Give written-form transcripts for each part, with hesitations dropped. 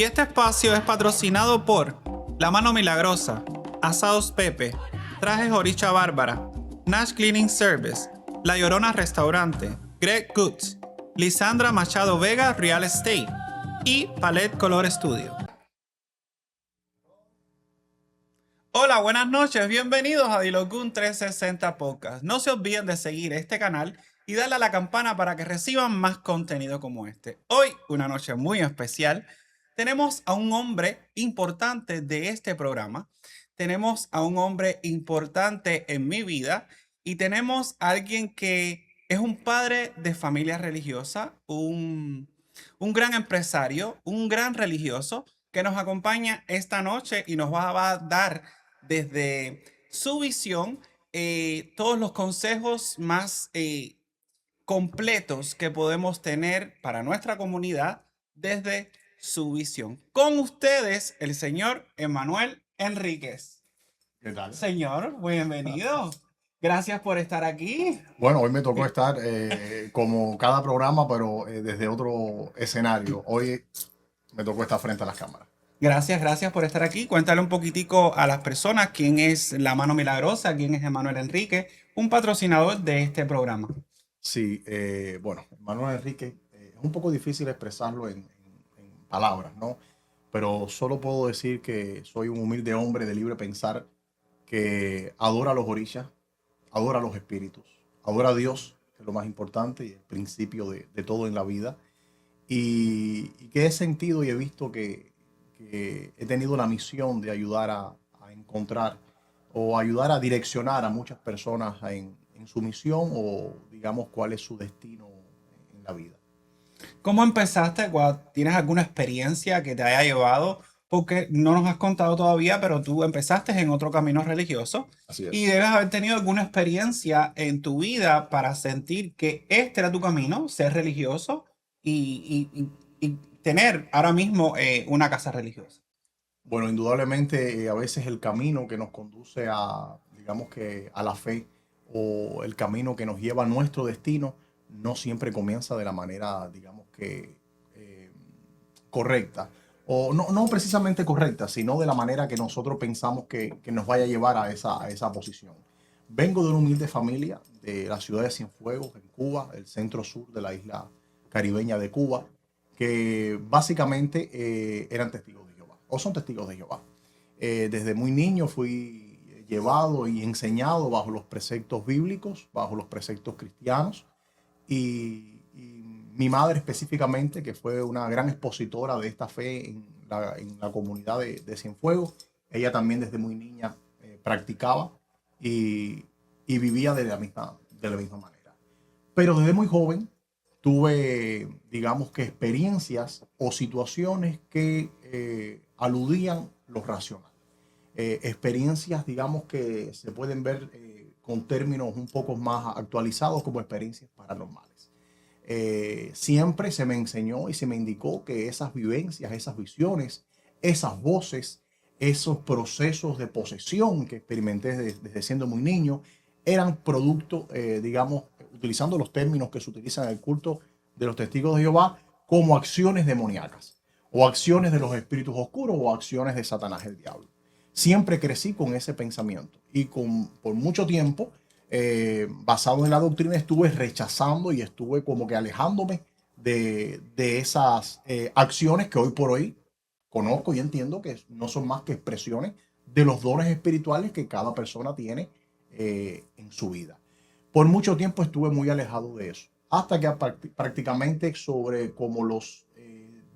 Y este espacio es patrocinado por La Mano Milagrosa, Asados Pepe, Trajes Oricha Bárbara, Nash Cleaning Service, La Llorona Restaurante, Greg Goods, Lisandra Machado Vega Real Estate y Palette Color Studio. Hola, buenas noches, bienvenidos a Dilogun 360 Podcast. No se olviden de seguir este canal y darle a la campana para que reciban más contenido como este. Hoy, una noche muy especial, tenemos a un hombre importante de este programa. Tenemos a un hombre importante en mi vida y tenemos a alguien que es un padre de familia religiosa, un gran empresario, un gran religioso que nos acompaña esta noche y nos va a dar desde su visión todos los consejos más completos que podemos tener para nuestra comunidad desde su visión. Con ustedes, el señor Emanuel Enríquez. ¿Qué tal? Señor, bienvenido. Gracias por estar aquí. Bueno, hoy me tocó estar como cada programa, pero desde otro escenario. Hoy me tocó estar frente a las cámaras. Gracias por estar aquí. Cuéntale un poquitico a las personas quién es La Mano Milagrosa, quién es Emanuel Enríquez, un patrocinador de este programa. Sí, bueno, Manuel Enrique, es un poco difícil expresarlo en palabras, ¿no? Pero solo puedo decir que soy un humilde hombre de libre pensar que adora a los orishas, adora a los espíritus, adora a Dios, que es lo más importante y el principio de todo en la vida. Y que he sentido y he visto que he tenido la misión de ayudar a encontrar o ayudar a direccionar a muchas personas en su misión o digamos cuál es su destino en la vida. ¿Cómo empezaste? ¿Tienes alguna experiencia que te haya llevado? Porque no nos has contado todavía, pero tú empezaste en otro camino religioso. Así es. Y debes haber tenido alguna experiencia en tu vida para sentir que este era tu camino, ser religioso y tener ahora mismo una casa religiosa. Bueno, indudablemente a veces el camino que nos conduce a, digamos que a la fe o el camino que nos lleva a nuestro destino no siempre comienza de la manera, digamos que correcta. O no precisamente correcta, sino de la manera que nosotros pensamos que nos vaya a llevar a esa posición. Vengo de una humilde familia de la ciudad de Cienfuegos, en Cuba, el centro sur de la isla caribeña de Cuba, que básicamente eran testigos de Jehová, o son testigos de Jehová. Desde muy niño fui llevado y enseñado bajo los preceptos bíblicos, bajo los preceptos cristianos, y mi madre específicamente, que fue una gran expositora de esta fe en la comunidad de Cienfuegos, ella también desde muy niña practicaba y vivía de la misma manera. Pero desde muy joven tuve, digamos que experiencias o situaciones que aludían lo racional. Experiencias, digamos que se pueden ver con términos un poco más actualizados como experiencias paranormales. Siempre se me enseñó y se me indicó que esas vivencias, esas visiones, esas voces, esos procesos de posesión que experimenté desde siendo muy niño, eran producto, digamos, utilizando los términos que se utilizan en el culto de los testigos de Jehová, como acciones demoníacas, o acciones de los espíritus oscuros, o acciones de Satanás el diablo. Siempre crecí con ese pensamiento y por mucho tiempo, basado en la doctrina, estuve rechazando y estuve como que alejándome de esas acciones que hoy por hoy conozco y entiendo que no son más que expresiones de los dones espirituales que cada persona tiene en su vida. Por mucho tiempo estuve muy alejado de eso, hasta que prácticamente sobre como los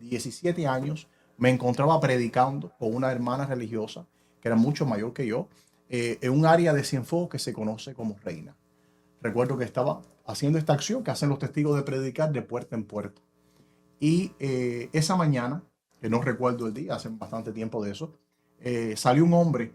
17 años me encontraba predicando con una hermana religiosa que era mucho mayor que yo, en un área de Cienfuegos que se conoce como Reina. Recuerdo que estaba haciendo esta acción que hacen los testigos de predicar de puerta en puerta. Y esa mañana, que no recuerdo el día, hace bastante tiempo de eso, salió un hombre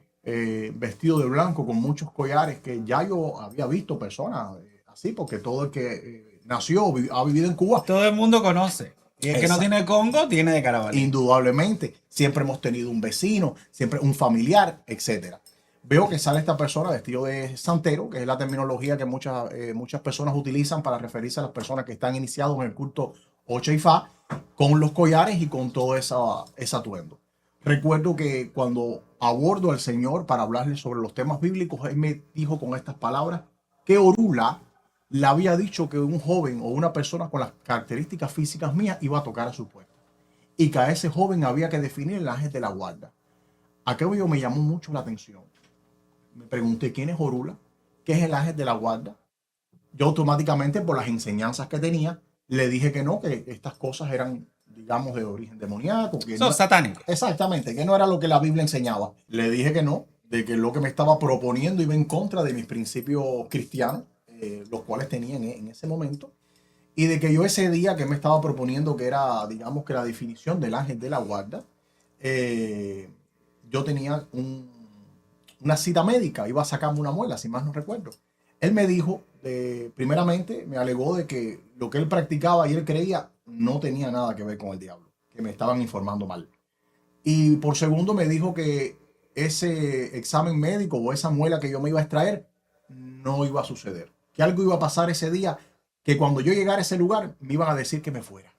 vestido de blanco con muchos collares que ya yo había visto personas así, porque todo el que nació, ha vivido en Cuba. Todo el mundo conoce. Y el que no tiene Congo, tiene de Carabalí. Indudablemente. Siempre hemos tenido un vecino, siempre un familiar, etcétera. Veo que sale esta persona vestido de santero, que es la terminología que muchas personas utilizan para referirse a las personas que están iniciados en el culto Ocha y Fa. con los collares y con todo ese atuendo. Recuerdo que cuando abordo al Señor para hablarle sobre los temas bíblicos, Él me dijo con estas palabras que Orula le había dicho que un joven o una persona con las características físicas mías iba a tocar a su puerta y que a ese joven había que definir el ángel de la guarda. Aquello me llamó mucho la atención. Me pregunté quién es Orula, qué es el ángel de la guarda. Yo automáticamente, por las enseñanzas que tenía, le dije que no, que estas cosas eran, digamos, de origen demoníaco. Que Son no, satánicos. exactamente, que no era lo que la Biblia enseñaba. Le dije que no, de que lo que me estaba proponiendo iba en contra de mis principios cristianos, los cuales tenía en ese momento. Y de que yo ese día que me estaba proponiendo, que era, digamos, que la definición del ángel de la guarda, eh, yo tenía una cita médica, iba a sacarme una muela, si más no recuerdo. Él me dijo, primeramente, me alegó de que lo que él practicaba y él creía no tenía nada que ver con el diablo, que me estaban informando mal. Y por segundo me dijo que ese examen médico o esa muela que yo me iba a extraer no iba a suceder. Que algo iba a pasar ese día, que cuando yo llegara a ese lugar me iban a decir que me fuera.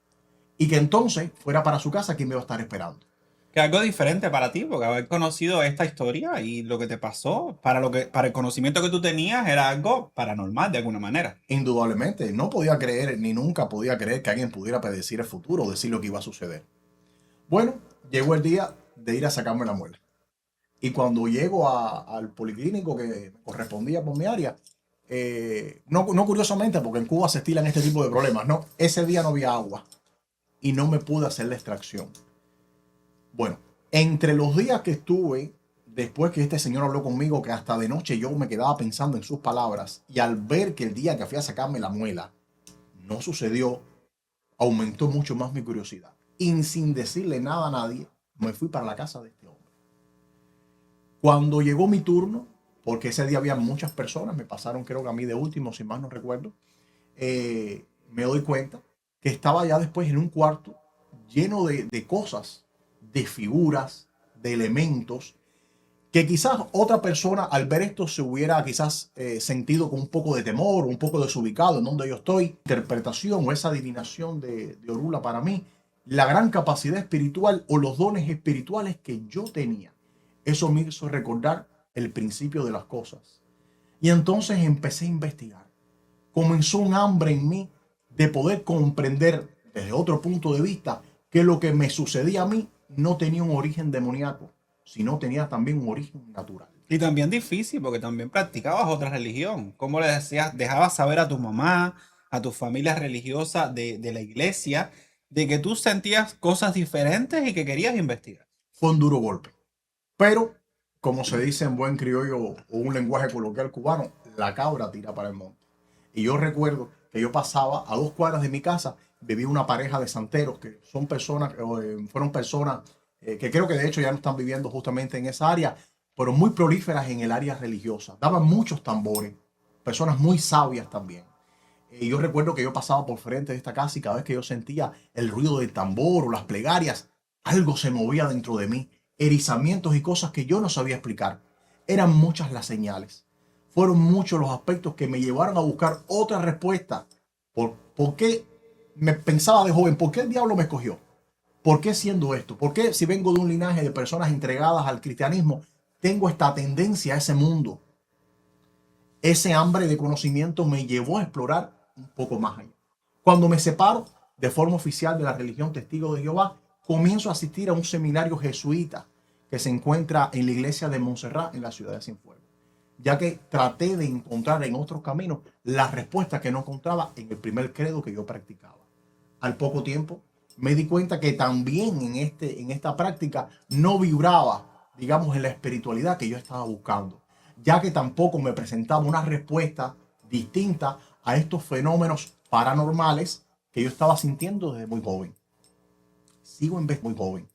Y que entonces fuera para su casa quien me iba a estar esperando. Que algo diferente para ti, porque haber conocido esta historia y lo que te pasó, para el conocimiento que tú tenías, era algo paranormal de alguna manera. Indudablemente, no podía creer, ni nunca podía creer que alguien pudiera predecir el futuro o decir lo que iba a suceder. Bueno, llegó el día de ir a sacarme la muela. Y cuando llego al policlínico que me correspondía por mi área, no curiosamente, porque en Cuba se estilan este tipo de problemas, no, ese día no había agua y no me pude hacer la extracción. Bueno, entre los días que estuve, después que este señor habló conmigo, que hasta de noche yo me quedaba pensando en sus palabras, y al ver que el día que fui a sacarme la muela no sucedió, aumentó mucho más mi curiosidad. Y sin decirle nada a nadie, me fui para la casa de este hombre. Cuando llegó mi turno, porque ese día había muchas personas, me pasaron creo que a mí de último, si más no recuerdo, me doy cuenta que estaba ya después en un cuarto lleno de cosas, de figuras, de elementos, que quizás otra persona al ver esto se hubiera quizás sentido con un poco de temor, un poco desubicado en donde yo estoy. Interpretación o esa adivinación de Orula para mí, la gran capacidad espiritual o los dones espirituales que yo tenía. Eso me hizo recordar el principio de las cosas. Y entonces empecé a investigar. Comenzó un hambre en mí de poder comprender desde otro punto de vista que lo que me sucedía a mí no tenía un origen demoníaco, sino tenía también un origen natural. Y también difícil, porque también practicabas otra religión. ¿Cómo le decías, dejabas saber a tu mamá, a tu familia religiosa de la iglesia, de que tú sentías cosas diferentes y que querías investigar? Fue un duro golpe. Pero, como se dice en buen criollo o un lenguaje coloquial cubano, la cabra tira para el monte. Y yo recuerdo que yo pasaba a 2 cuadras de mi casa, vivía una pareja de santeros que son personas, fueron personas que creo que de hecho ya no están viviendo justamente en esa área, pero muy prolíferas en el área religiosa. Daban muchos tambores, personas muy sabias también. Y yo recuerdo que yo pasaba por frente de esta casa y cada vez que yo sentía el ruido del tambor o las plegarias, algo se movía dentro de mí, erizamientos y cosas que yo no sabía explicar. Eran muchas las señales. Fueron muchos los aspectos que me llevaron a buscar otra respuesta. ¿Por qué me pensaba de joven? ¿Por qué el diablo me escogió? ¿Por qué siendo esto? ¿Por qué si vengo de un linaje de personas entregadas al cristianismo, tengo esta tendencia a ese mundo? Ese hambre de conocimiento me llevó a explorar un poco más allá. Cuando me separo de forma oficial de la religión Testigo de Jehová, comienzo a asistir a un seminario jesuita que se encuentra en la iglesia de Montserrat en la ciudad de Cienfuegos, ya que traté de encontrar en otros caminos las respuestas que no encontraba en el primer credo que yo practicaba. Al poco tiempo me di cuenta que también en esta práctica no vibraba, digamos, en la espiritualidad que yo estaba buscando, ya que tampoco me presentaba una respuesta distinta a estos fenómenos paranormales que yo estaba sintiendo desde muy joven. Muy joven.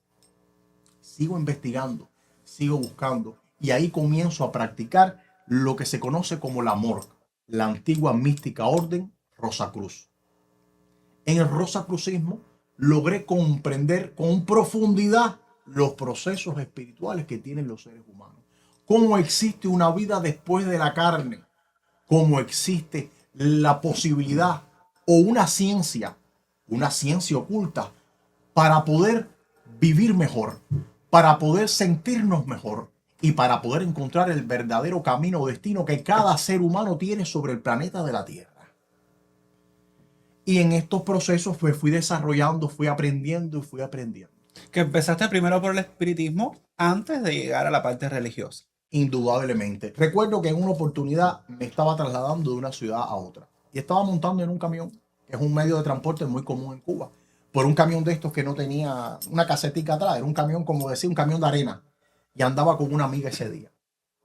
Sigo investigando, sigo buscando y ahí comienzo a practicar lo que se conoce como la MORC, la antigua mística orden Rosacruz. En el rosacrucismo logré comprender con profundidad los procesos espirituales que tienen los seres humanos. Cómo existe una vida después de la carne. Cómo existe la posibilidad o una ciencia oculta para poder vivir mejor, para poder sentirnos mejor y para poder encontrar el verdadero camino o destino que cada ser humano tiene sobre el planeta de la Tierra. Y en estos procesos fui desarrollando, fui aprendiendo y fui aprendiendo. Que empezaste primero por el espiritismo antes de llegar a la parte religiosa. Indudablemente. Recuerdo que en una oportunidad me estaba trasladando de una ciudad a otra y estaba montando en un camión, que es un medio de transporte muy común en Cuba, por un camión de estos que no tenía una casetica atrás, era un camión, como decía, un camión de arena, y andaba con una amiga ese día.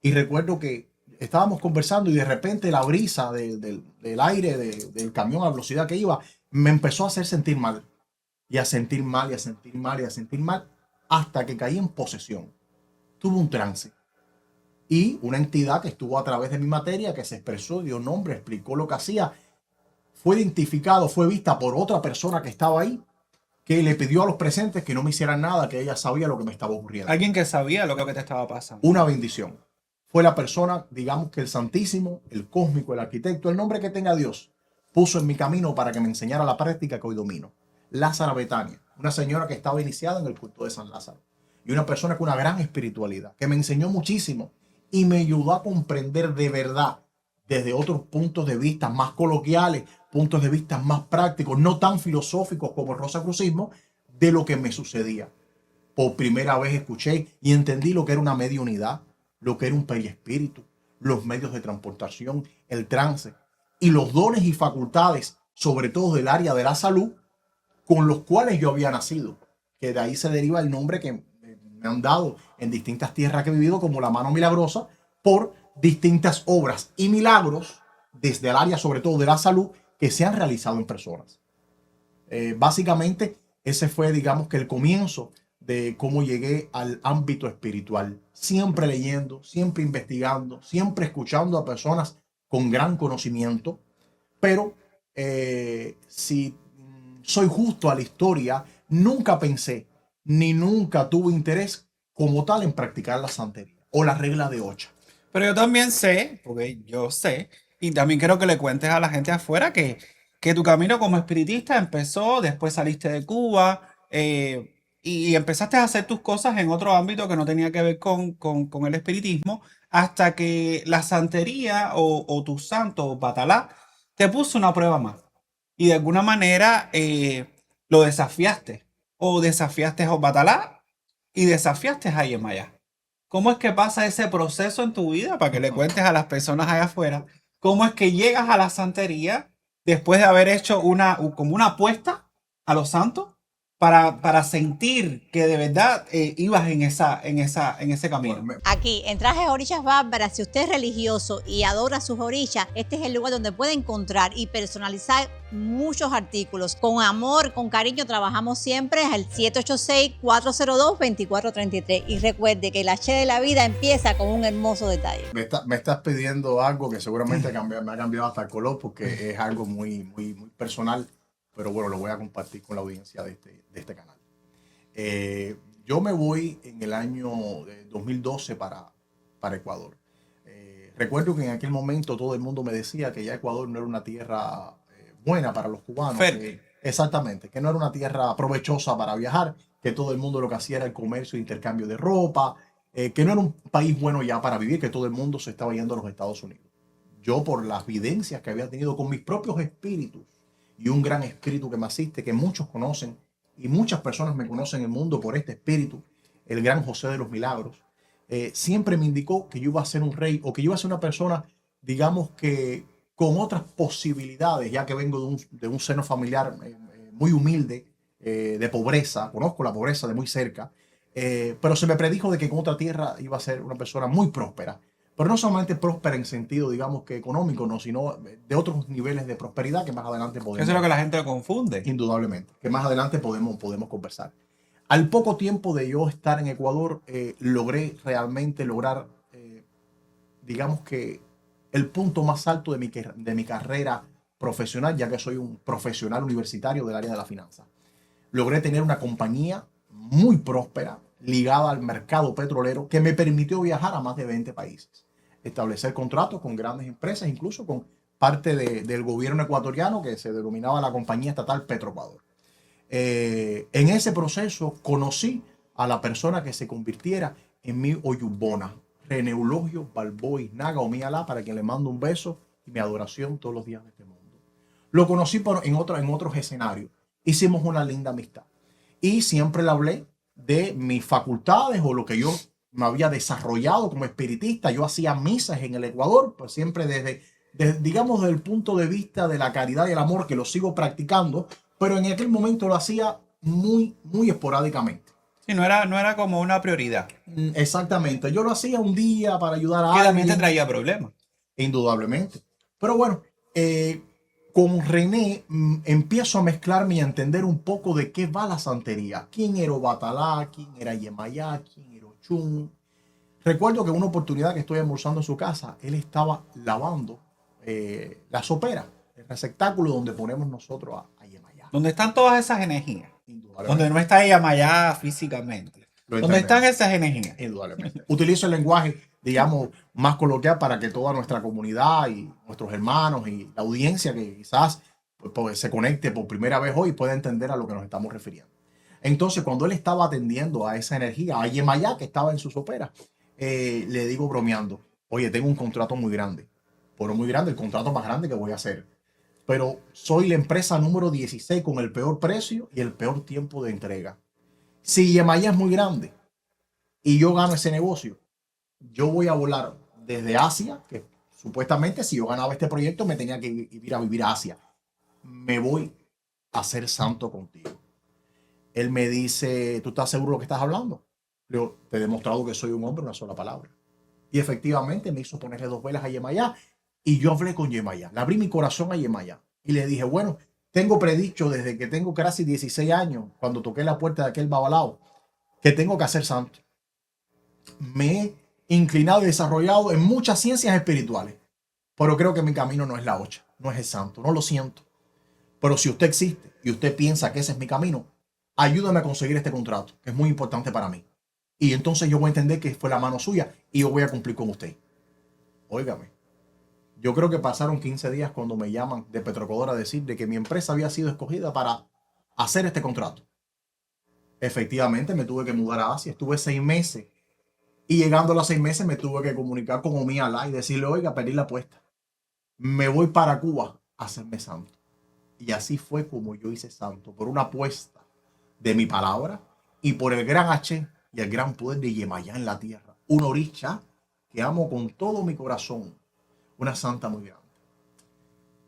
Y recuerdo que estábamos conversando y de repente la brisa del aire del camión a la velocidad que iba me empezó a hacer sentir mal y a sentir mal y a sentir mal y a sentir mal hasta que caí en posesión. Tuve un trance y una entidad que estuvo a través de mi materia, que se expresó, dio nombre, explicó lo que hacía, fue identificado, fue vista por otra persona que estaba ahí, que le pidió a los presentes que no me hicieran nada, que ella sabía lo que me estaba ocurriendo. Alguien que sabía lo que te estaba pasando. Una bendición. Fue la persona, digamos que el Santísimo, el Cósmico, el Arquitecto, el nombre que tenga Dios, puso en mi camino para que me enseñara la práctica que hoy domino. Lázara Betania, una señora que estaba iniciada en el culto de San Lázaro y una persona con una gran espiritualidad, que me enseñó muchísimo y me ayudó a comprender de verdad desde otros puntos de vista más coloquiales, puntos de vista más prácticos, no tan filosóficos como el rosacrucismo, de lo que me sucedía. Por primera vez escuché y entendí lo que era una mediunidad, lo que era un perispíritu, los medios de transportación, el trance y los dones y facultades, sobre todo del área de la salud, con los cuales yo había nacido, que de ahí se deriva el nombre que me han dado en distintas tierras que he vivido como la mano milagrosa, por distintas obras y milagros desde el área sobre todo de la salud que se han realizado en personas. Básicamente ese fue, digamos, que el comienzo de cómo llegué al ámbito espiritual, siempre leyendo, siempre investigando, siempre escuchando a personas con gran conocimiento, pero si soy justo a la historia, nunca pensé ni nunca tuve interés como tal en practicar la santería o la regla de 8. Pero yo también sé, porque yo sé, y también quiero que le cuentes a la gente afuera que tu camino como espiritista empezó, después saliste de Cuba y empezaste a hacer tus cosas en otro ámbito que no tenía que ver con el espiritismo, hasta que la santería o tu santo o Batalá te puso una prueba más. Y de alguna manera lo desafiaste. O desafiaste a Batalá y desafiaste a Yemayá. ¿Cómo es que pasa ese proceso en tu vida? Para que le cuentes a las personas allá afuera. ¿Cómo es que llegas a la santería después de haber hecho como una apuesta a los santos para sentir que de verdad ibas en ese camino? Aquí, en Trajes Orillas Bárbaras, si usted es religioso y adora sus orillas, este es el lugar donde puede encontrar y personalizar muchos artículos. Con amor, con cariño, trabajamos siempre al 786-402-2433. Y recuerde que el H de la vida empieza con un hermoso detalle. Me estás pidiendo algo que seguramente me ha cambiado hasta el color porque es algo muy, muy, muy personal, pero bueno, lo voy a compartir con la audiencia de este canal. Yo me voy en el año 2012 para Ecuador. Recuerdo que en aquel momento todo el mundo me decía que ya Ecuador no era una tierra buena para los cubanos. Exactamente, que no era una tierra provechosa para viajar, que todo el mundo lo que hacía era el comercio e intercambio de ropa, que no era un país bueno ya para vivir, que todo el mundo se estaba yendo a los Estados Unidos. Yo, por las vivencias que había tenido con mis propios espíritus y un gran espíritu que me asiste, que muchos conocen y muchas personas me conocen en el mundo por este espíritu, el gran José de los Milagros, siempre me indicó que yo iba a ser un rey o que yo iba a ser una persona, digamos que con otras posibilidades, ya que vengo de un seno familiar muy humilde, de pobreza, conozco la pobreza de muy cerca, pero se me predijo de que en otra tierra iba a ser una persona muy próspera, pero no solamente próspera en sentido, digamos que económico, no, sino de otros niveles de prosperidad que más adelante podemos... Eso es lo que la gente confunde. Indudablemente, que más adelante podemos conversar. Al poco tiempo de yo estar en Ecuador, logré realmente digamos que el punto más alto de mi carrera profesional, ya que soy un profesional universitario del área de la finanza. Logré tener una compañía muy próspera, ligada al mercado petrolero, que me permitió viajar a más de 20 países, establecer contratos con grandes empresas, incluso con parte del gobierno ecuatoriano que se denominaba la compañía estatal Petroecuador. En ese proceso conocí a la persona que se convirtiera en mi Oyubona, Reneulogio Balboa Naga o Mialá, para quien le mando un beso y mi adoración todos los días de este mundo. Lo conocí en otros escenarios. Hicimos una linda amistad. Y siempre le hablé de mis facultades o lo que yo me había desarrollado como espiritista. Yo hacía misas en el Ecuador, pues siempre digamos, desde el punto de vista de la caridad y el amor, que lo sigo practicando, pero en aquel momento lo hacía muy, muy esporádicamente. Sí, no era como una prioridad. Exactamente. Yo lo hacía un día para ayudar a Que alguien. también te traía problemas. Indudablemente. Pero bueno, con René empiezo a mezclarme y a entender un poco de qué va la santería. ¿Quién era Obatalá? ¿Quién era Yemayá? ¿Quién era Ochun? Recuerdo que una oportunidad que estoy almorzando en su casa, él estaba lavando la sopera, el receptáculo donde ponemos nosotros a Yemayá. Donde están todas esas energías. Indudablemente. Donde no está Yemayá físicamente. Donde están esas energías. Indudablemente. Utilizo el lenguaje, digamos, más coloquial para que toda nuestra comunidad y nuestros hermanos y la audiencia que quizás pues, se conecte por primera vez hoy pueda entender a lo que nos estamos refiriendo. Entonces, cuando él estaba atendiendo a esa energía, a Yemayá que estaba en su sopera, le digo bromeando, oye, tengo un contrato muy grande, pero muy grande, el contrato más grande que voy a hacer. Pero soy la empresa número 16 con el peor precio y el peor tiempo de entrega. Si Yemayá es muy grande y yo gano ese negocio, yo voy a volar desde Asia, que supuestamente si yo ganaba este proyecto me tenía que ir a vivir a Asia. Me voy a ser santo contigo. Él me dice, ¿tú estás seguro de lo que estás hablando? Le digo, te he demostrado que soy un hombre, una sola palabra. Y efectivamente me hizo ponerle 2 velas a Yemayá y yo hablé con Yemayá. Le abrí mi corazón a Yemayá y le dije, bueno, tengo predicho desde que tengo casi 16 años, cuando toqué la puerta de aquel babalao, que tengo que hacer santo. Me he inclinado y desarrollado en muchas ciencias espirituales, pero creo que mi camino no es la ocha, no es el santo, no lo siento. Pero si usted existe y usted piensa que ese es mi camino, ayúdame a conseguir este contrato, que es muy importante para mí. Y entonces yo voy a entender que fue la mano suya y yo voy a cumplir con usted. Óigame, yo creo que pasaron 15 días cuando me llaman de Petroecuador a decir de que mi empresa había sido escogida para hacer este contrato. Efectivamente, me tuve que mudar a Asia. Estuve 6 meses. Y llegando a los 6 meses me tuve que comunicar con Omi Alá y decirle, oiga, perdí la apuesta. Me voy para Cuba a hacerme santo. Y así fue como yo hice santo, por una apuesta de mi palabra y por el gran H y el gran poder de Yemayá en la tierra. Una oricha que amo con todo mi corazón. Una santa muy grande.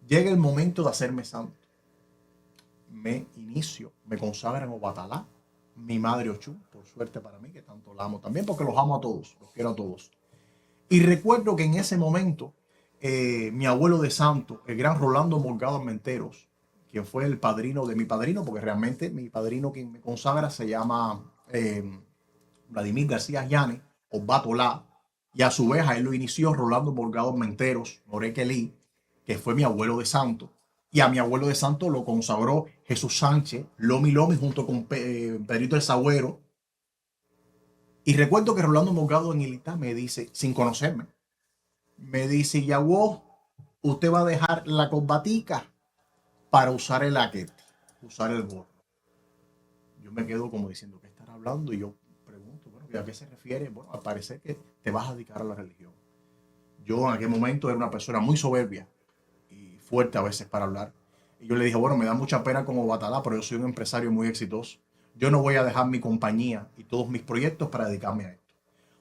Llega el momento de hacerme santo. Me inicio, me consagran Obatalá, mi madre Ochun, por suerte para mí, que tanto la amo también, porque los amo a todos, los quiero a todos. Y recuerdo que en ese momento, mi abuelo de santo, el gran Rolando Morgado Armenteros, quien fue el padrino de mi padrino, porque realmente mi padrino quien me consagra se llama Vladimir García Llanes, o Batolá, y a su vez a él lo inició Rolando Morgado Armenteros, Morequelí, que fue mi abuelo de santo. Y a mi abuelo de santo lo consagró Jesús Sánchez, Lomi Lomi, junto con Pedrito el Sagüero. Y recuerdo que Rolando Morgado en Ilitá me dice, sin conocerme, me dice, Yaguó, usted va a dejar la corbatica para usar el aquete, usar el gorro. Yo me quedo como diciendo, ¿qué estará hablando? Y yo pregunto, bueno, ¿a qué se refiere? Bueno, al parecer que te vas a dedicar a la religión. Yo en aquel momento era una persona muy soberbia y fuerte a veces para hablar. Y yo le dije, bueno, me da mucha pena como Batalá, pero yo soy un empresario muy exitoso. Yo no voy a dejar mi compañía y todos mis proyectos para dedicarme a esto.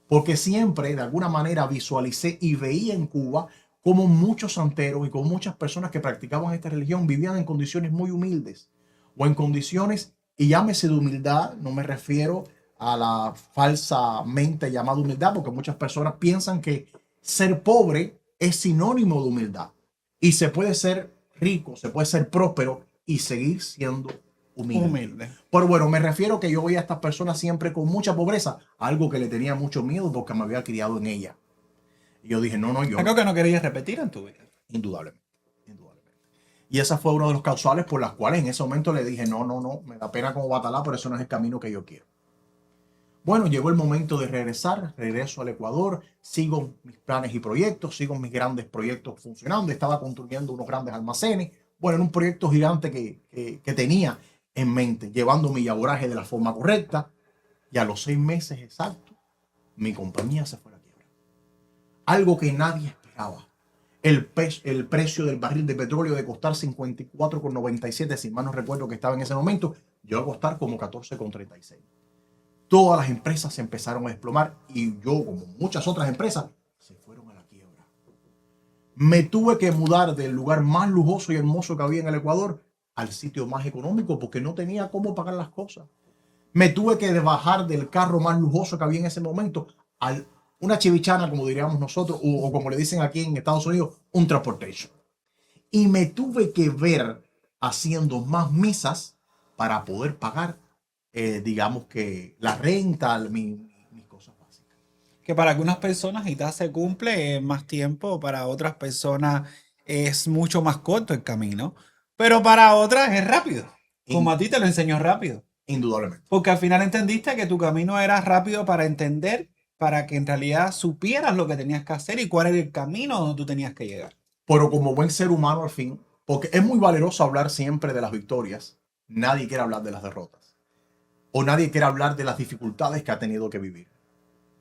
Porque siempre, de alguna manera, visualicé y veía en Cuba como muchos santeros y como muchas personas que practicaban esta religión vivían en condiciones muy humildes o en condiciones, y llámese de humildad, no me refiero a la falsamente llamada humildad, porque muchas personas piensan que ser pobre es sinónimo de humildad y se puede ser rico, se puede ser próspero y seguir siendo humilde. Pero bueno, me refiero que yo veía a estas personas siempre con mucha pobreza, algo que le tenía mucho miedo porque me había criado en ella. Y yo dije, no, yo... Algo que no querías repetir en tu vida. Indudablemente. Y esa fue uno de los causales por las cuales en ese momento le dije, no, me da pena como Batalá, pero eso no es el camino que yo quiero. Bueno, llegó el momento de regresar, regreso al Ecuador, sigo mis planes y proyectos, sigo mis grandes proyectos funcionando, estaba construyendo unos grandes almacenes, bueno, en un proyecto gigante que tenía en mente, llevando mi yaboraje de la forma correcta, y a los 6 meses exactos, mi compañía se fue a la quiebra. Algo que nadie esperaba. El precio del barril de petróleo de costar 54,97, si mal no recuerdo que estaba en ese momento, llegó a costar como 14,36. Todas las empresas se empezaron a desplomar y yo, como muchas otras empresas, se fueron a la quiebra. Me tuve que mudar del lugar más lujoso y hermoso que había en el Ecuador al sitio más económico porque no tenía cómo pagar las cosas. Me tuve que bajar del carro más lujoso que había en ese momento a una chivichana, como diríamos nosotros, o como le dicen aquí en Estados Unidos, un transportation. Y me tuve que ver haciendo más misas para poder pagar, digamos que la renta, mis cosas básicas. Que para algunas personas quizás se cumple en más tiempo, para otras personas es mucho más corto el camino, pero para otras es rápido, como a ti te lo enseñó rápido. Indudablemente. Porque al final entendiste que tu camino era rápido para entender, para que en realidad supieras lo que tenías que hacer y cuál era el camino donde tú tenías que llegar. Pero como buen ser humano al fin, porque es muy valeroso hablar siempre de las victorias, nadie quiere hablar de las derrotas. O nadie quiere hablar de las dificultades que ha tenido que vivir.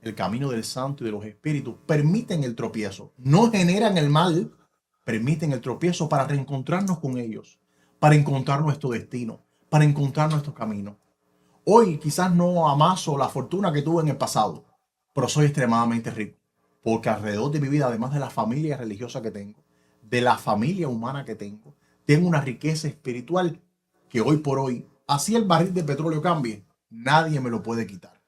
El camino del santo y de los espíritus permiten el tropiezo, no generan el mal, permiten el tropiezo para reencontrarnos con ellos, para encontrar nuestro destino, para encontrar nuestro camino. Hoy quizás no amaso la fortuna que tuve en el pasado, pero soy extremadamente rico, porque alrededor de mi vida, además de la familia religiosa que tengo, de la familia humana que tengo una riqueza espiritual que hoy por hoy, así el barril de petróleo cambie, nadie me lo puede quitar.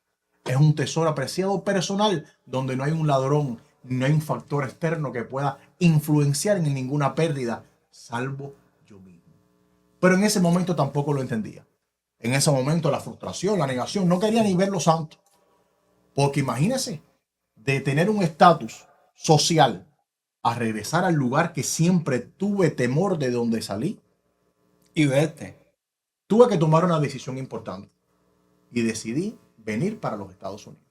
Es un tesoro apreciado personal donde no hay un ladrón, no hay un factor externo que pueda influenciar en ninguna pérdida, salvo yo mismo. Pero en ese momento tampoco lo entendía. En ese momento la frustración, la negación, no quería ni ver los santos. Porque imagínense, de tener un estatus social a regresar al lugar que siempre tuve temor de donde salí. Y vete. Tuve que tomar una decisión importante y decidí venir para los Estados Unidos.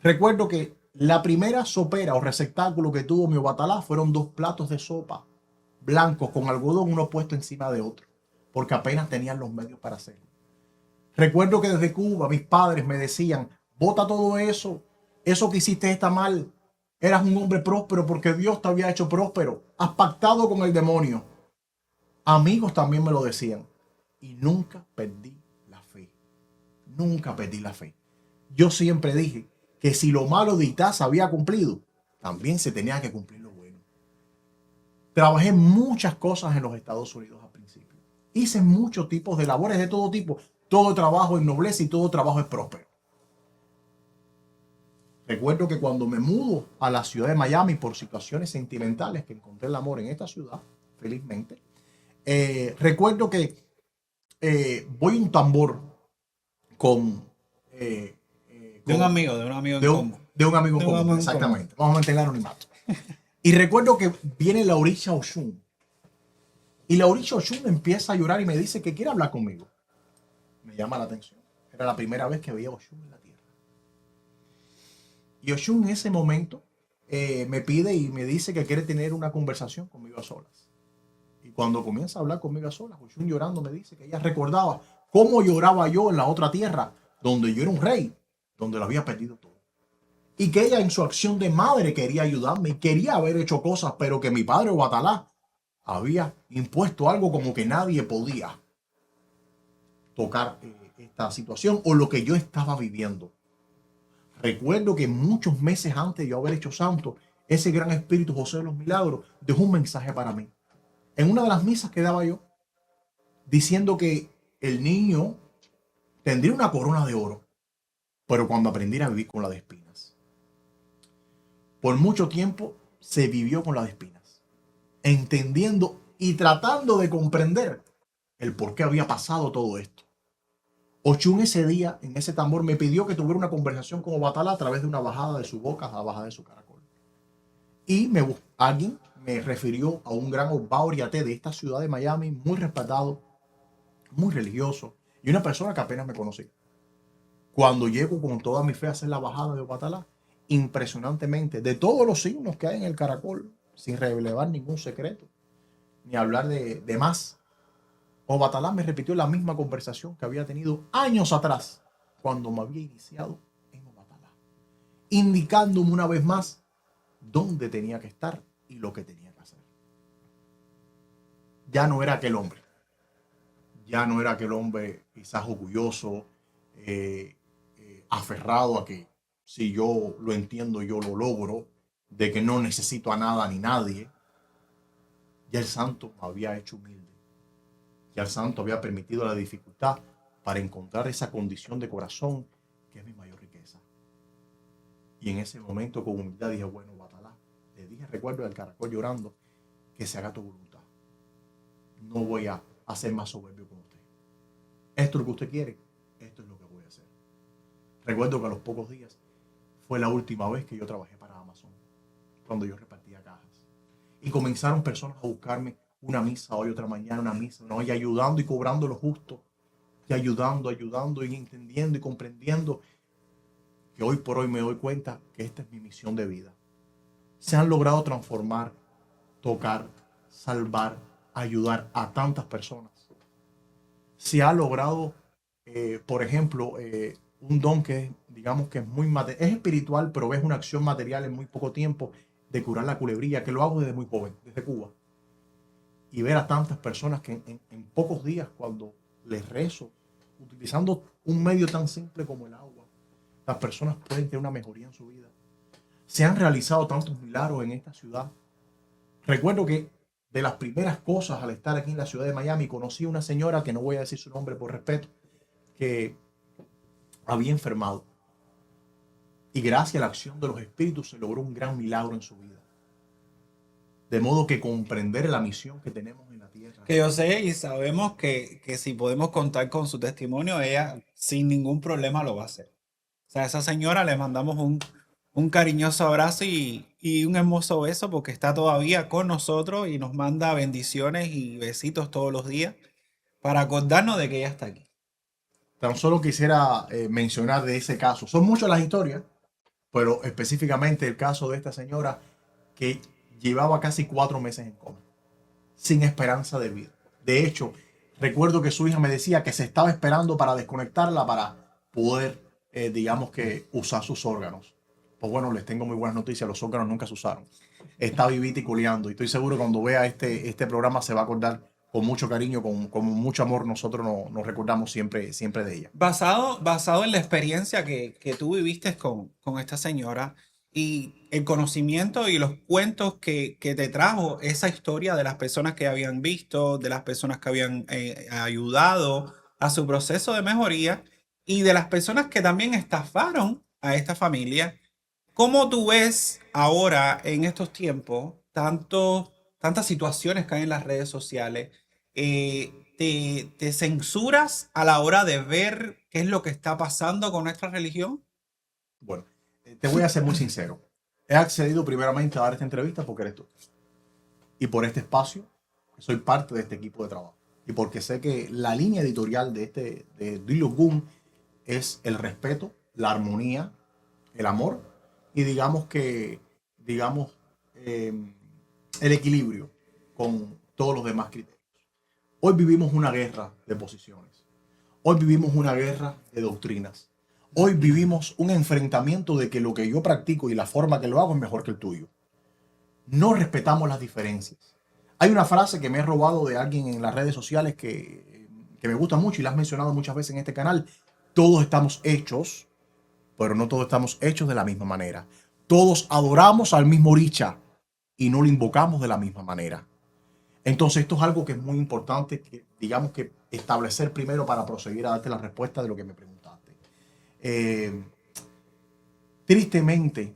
Recuerdo que la primera sopera o receptáculo que tuvo mi Obatalá fueron 2 platos de sopa blancos con algodón uno puesto encima de otro, porque apenas tenían los medios para hacerlo. Recuerdo que desde Cuba mis padres me decían, bota todo eso, eso que hiciste está mal, eras un hombre próspero porque Dios te había hecho próspero, has pactado con el demonio. Amigos también me lo decían y nunca perdí la fe, nunca perdí la fe. Yo siempre dije que si lo malo de Itá se había cumplido, también se tenía que cumplir lo bueno. Trabajé muchas cosas en los Estados Unidos al principio. Hice muchos tipos de labores de todo tipo. Todo trabajo ennoblece y todo trabajo es próspero. Recuerdo que cuando me mudo a la ciudad de Miami por situaciones sentimentales, que encontré el amor en esta ciudad, felizmente, recuerdo que voy a un tambor con... De un amigo en común. De un amigo en común, exactamente. Vamos a mantener el anonimato. Y recuerdo que viene la Orisha Oshun. Y la Orisha Oshun empieza a llorar y me dice que quiere hablar conmigo. Me llama la atención. Era la primera vez que veía a Oshun en la tierra. Y Oshun en ese momento me pide y me dice que quiere tener una conversación conmigo a solas. Y cuando comienza a hablar conmigo a solas, Oshun llorando me dice que ella recordaba cómo lloraba yo en la otra tierra, donde yo era un rey, donde lo había perdido todo. Y que ella en su acción de madre quería ayudarme y quería haber hecho cosas, pero que mi padre Obatalá había impuesto algo como que nadie podía tocar esta situación o lo que yo estaba viviendo. Recuerdo que muchos meses antes de yo haber hecho santo, ese gran espíritu José de los Milagros dejó un mensaje para mí. En una de las misas que daba yo, diciendo que el niño tendría una corona de oro, pero cuando aprendiera a vivir con la de espinas. Por mucho tiempo se vivió con la de espinas, entendiendo y tratando de comprender el por qué había pasado todo esto. Oshun ese día, en ese tambor, me pidió que tuviera una conversación con Obatalá a través de una bajada de su boca a la bajada de su caracol. Y alguien me refirió a un gran Obaoriate de esta ciudad de Miami, muy respetado, muy religioso, y una persona que apenas me conocía. Cuando llego con toda mi fe a hacer la bajada de Obatalá, impresionantemente, de todos los signos que hay en el caracol, sin revelar ningún secreto, ni hablar de más, Obatalá me repitió la misma conversación que había tenido años atrás cuando me había iniciado en Obatalá, indicándome una vez más dónde tenía que estar y lo que tenía que hacer. Ya no era aquel hombre. Ya no era aquel hombre quizás orgulloso, aferrado a que si yo lo entiendo, yo lo logro, de que no necesito a nada ni nadie. Ya el santo me había hecho humilde. Ya el santo había permitido la dificultad para encontrar esa condición de corazón que es mi mayor riqueza. Y en ese momento con humildad dije, bueno, Batalá, le dije, recuerdo del caracol llorando, que se haga tu voluntad. No voy a hacer más soberbio con usted. Esto es lo que usted quiere, esto es lo que voy a hacer. Recuerdo que a los pocos días fue la última vez que yo trabajé para Amazon, cuando yo repartía cajas. Y comenzaron personas a buscarme una misa hoy, otra mañana, una misa, ¿no? Y ayudando y cobrando lo justo, y ayudando y entendiendo y comprendiendo que hoy por hoy me doy cuenta que esta es mi misión de vida. Se han logrado transformar, tocar, salvar, ayudar a tantas personas. Se ha logrado, por ejemplo, un don que digamos que es muy es espiritual, pero es una acción material en muy poco tiempo de curar la culebrilla, que lo hago desde muy joven, desde Cuba. Y ver a tantas personas que en pocos días, cuando les rezo, utilizando un medio tan simple como el agua, las personas pueden tener una mejoría en su vida. Se han realizado tantos milagros en esta ciudad. Recuerdo que de las primeras cosas al estar aquí en la ciudad de Miami, conocí a una señora, que no voy a decir su nombre por respeto, que había enfermado. Y gracias a la acción de los espíritus se logró un gran milagro en su vida. De modo que comprender la misión que tenemos en la tierra. Que yo sé y sabemos que si podemos contar con su testimonio, ella sin ningún problema lo va a hacer. O sea, a esa señora le mandamos un cariñoso abrazo y un hermoso beso porque está todavía con nosotros y nos manda bendiciones y besitos todos los días para acordarnos de que ella está aquí. Tan solo quisiera mencionar de ese caso. Son muchas las historias, pero específicamente el caso de esta señora que llevaba casi 4 meses en coma, sin esperanza de vida. De hecho, recuerdo que su hija me decía que se estaba esperando para desconectarla para poder, digamos que, usar sus órganos. Pues bueno, les tengo muy buenas noticias, los órganos nunca se usaron. Está vivita y coleando y estoy seguro que cuando vea este programa se va a acordar con mucho cariño, con mucho amor. Nosotros nos recordamos siempre de ella. Basado en la experiencia que tú viviste con esta señora y el conocimiento y los cuentos que te trajo esa historia de las personas que habían visto, de las personas que habían ayudado a su proceso de mejoría y de las personas que también estafaron a esta familia. ¿Cómo tú ves ahora en estos tiempos tantas situaciones que hay en las redes sociales? ¿Te censuras a la hora de ver qué es lo que está pasando con nuestra religión? Bueno, te voy a ser muy sincero. He accedido primeramente a dar esta entrevista porque eres tú. Y por este espacio, soy parte de este equipo de trabajo. Y porque sé que la línea editorial de Dilogun es el respeto, la armonía, el amor y digamos el equilibrio con todos los demás criterios. Hoy vivimos una guerra de posiciones. Hoy vivimos una guerra de doctrinas. Hoy vivimos un enfrentamiento de que lo que yo practico y la forma que lo hago es mejor que el tuyo. No respetamos las diferencias. Hay una frase que me he robado de alguien en las redes sociales que me gusta mucho y la has mencionado muchas veces en este canal. Todos estamos hechos, pero no todos estamos hechos de la misma manera. Todos adoramos al mismo Oricha y no lo invocamos de la misma manera. Entonces esto es algo que es muy importante, que digamos que establecer primero para proseguir a darte la respuesta de lo que me preguntaste. Tristemente,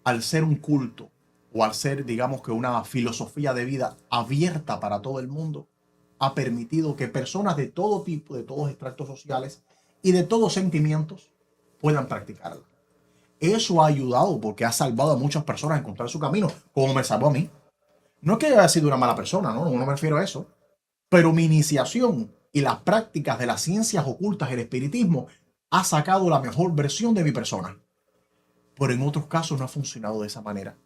al ser un culto o al ser, digamos que una filosofía de vida abierta para todo el mundo, ha permitido que personas de todo tipo, de todos extractos sociales y de todos sentimientos puedan practicarla. Eso ha ayudado porque ha salvado a muchas personas a encontrar su camino, como me salvó a mí. No es que haya sido una mala persona, no me refiero a eso. Pero mi iniciación y las prácticas de las ciencias ocultas, el espiritismo, ha sacado la mejor versión de mi persona. Pero en otros casos no ha funcionado de esa manera.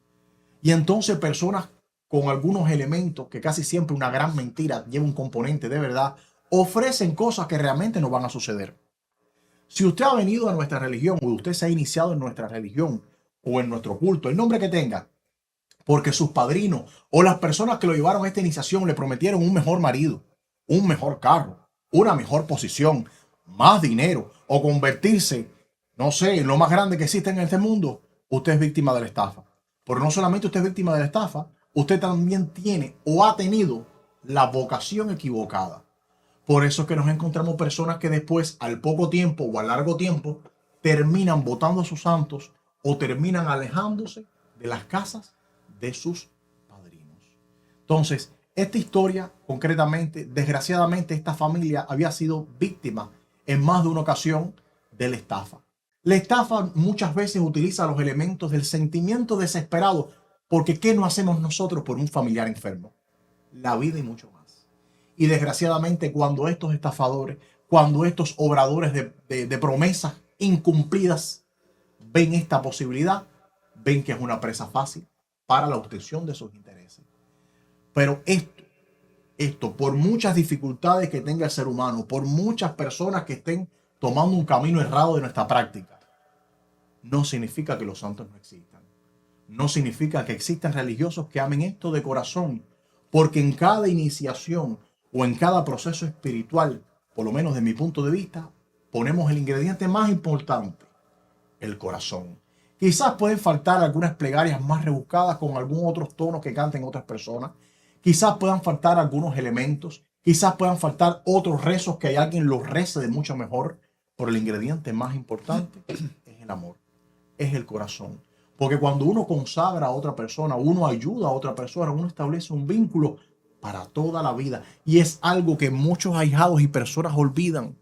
Y entonces personas con algunos elementos, que casi siempre una gran mentira lleva un componente de verdad, ofrecen cosas que realmente no van a suceder. Si usted ha venido a nuestra religión o usted se ha iniciado en nuestra religión o en nuestro culto, el nombre que tenga, porque sus padrinos o las personas que lo llevaron a esta iniciación le prometieron un mejor marido, un mejor carro, una mejor posición, más dinero o convertirse, no sé, en lo más grande que existe en este mundo, usted es víctima de la estafa. Pero no solamente usted es víctima de la estafa, usted también tiene o ha tenido la vocación equivocada. Por eso es que nos encontramos personas que después, al poco tiempo o a largo tiempo, terminan votando a sus santos o terminan alejándose de las casas de sus padrinos. Entonces, esta historia, concretamente, desgraciadamente, esta familia había sido víctima en más de una ocasión de la estafa. La estafa muchas veces utiliza los elementos del sentimiento desesperado, porque ¿qué no hacemos nosotros por un familiar enfermo? La vida y mucho más. Y desgraciadamente, cuando estos estafadores, cuando estos obradores de promesas incumplidas ven esta posibilidad, ven que es una presa fácil para la obtención de sus intereses. Pero esto, por muchas dificultades que tenga el ser humano, por muchas personas que estén tomando un camino errado de nuestra práctica, no significa que los santos no existan. No significa que existan religiosos que amen esto de corazón, porque en cada iniciación o en cada proceso espiritual, por lo menos de mi punto de vista, ponemos el ingrediente más importante, el corazón. Quizás pueden faltar algunas plegarias más rebuscadas con algún otros tonos que canten otras personas. Quizás puedan faltar algunos elementos. Quizás puedan faltar otros rezos que hay alguien los rece de mucho mejor. Pero el ingrediente más importante es el amor, es el corazón. Porque cuando uno consagra a otra persona, uno ayuda a otra persona, uno establece un vínculo para toda la vida. Y es algo que muchos ahijados y personas olvidan,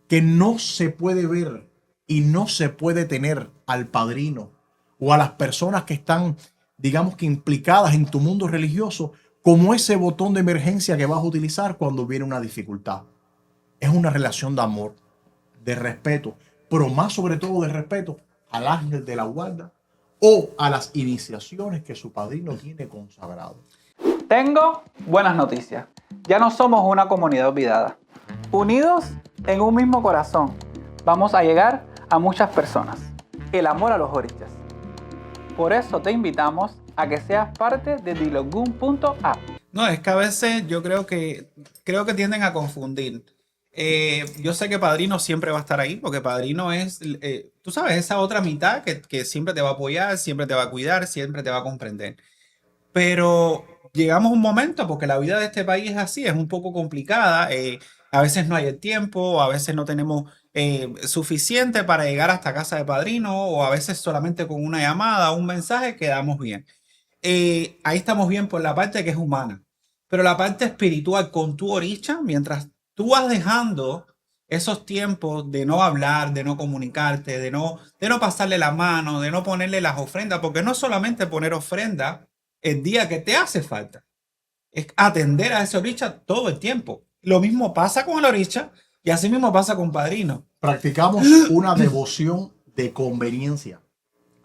que no se puede ver y no se puede tener al padrino o a las personas que están, digamos que implicadas en tu mundo religioso, como ese botón de emergencia que vas a utilizar cuando viene una dificultad. Es una relación de amor, de respeto, pero más sobre todo de respeto al ángel de la guarda o a las iniciaciones que su padrino tiene consagrado. Tengo buenas noticias. Ya no somos una comunidad olvidada. Unidos en un mismo corazón, vamos a llegar a muchas personas. El amor a los orichas. Por eso te invitamos a que seas parte de dilogun.app. No, es que a veces yo creo que tienden a confundir. Yo sé que Padrino siempre va a estar ahí, porque Padrino es, tú sabes, esa otra mitad que siempre te va a apoyar, siempre te va a cuidar, siempre te va a comprender. Pero llegamos a un momento, porque la vida de este país es así, es un poco complicada. A veces no hay el tiempo, a veces no tenemos suficiente para llegar hasta casa de Padrino, o a veces solamente con una llamada o un mensaje quedamos bien. Ahí estamos bien por la parte que es humana, pero la parte espiritual con tu oricha, mientras tú vas dejando esos tiempos de no hablar, de no comunicarte, de no pasarle la mano, de no ponerle las ofrendas, porque no solamente poner ofrenda el día que te hace falta, es atender a ese oricha todo el tiempo. Lo mismo pasa con el oricha y así mismo pasa con Padrino. Practicamos una devoción de conveniencia,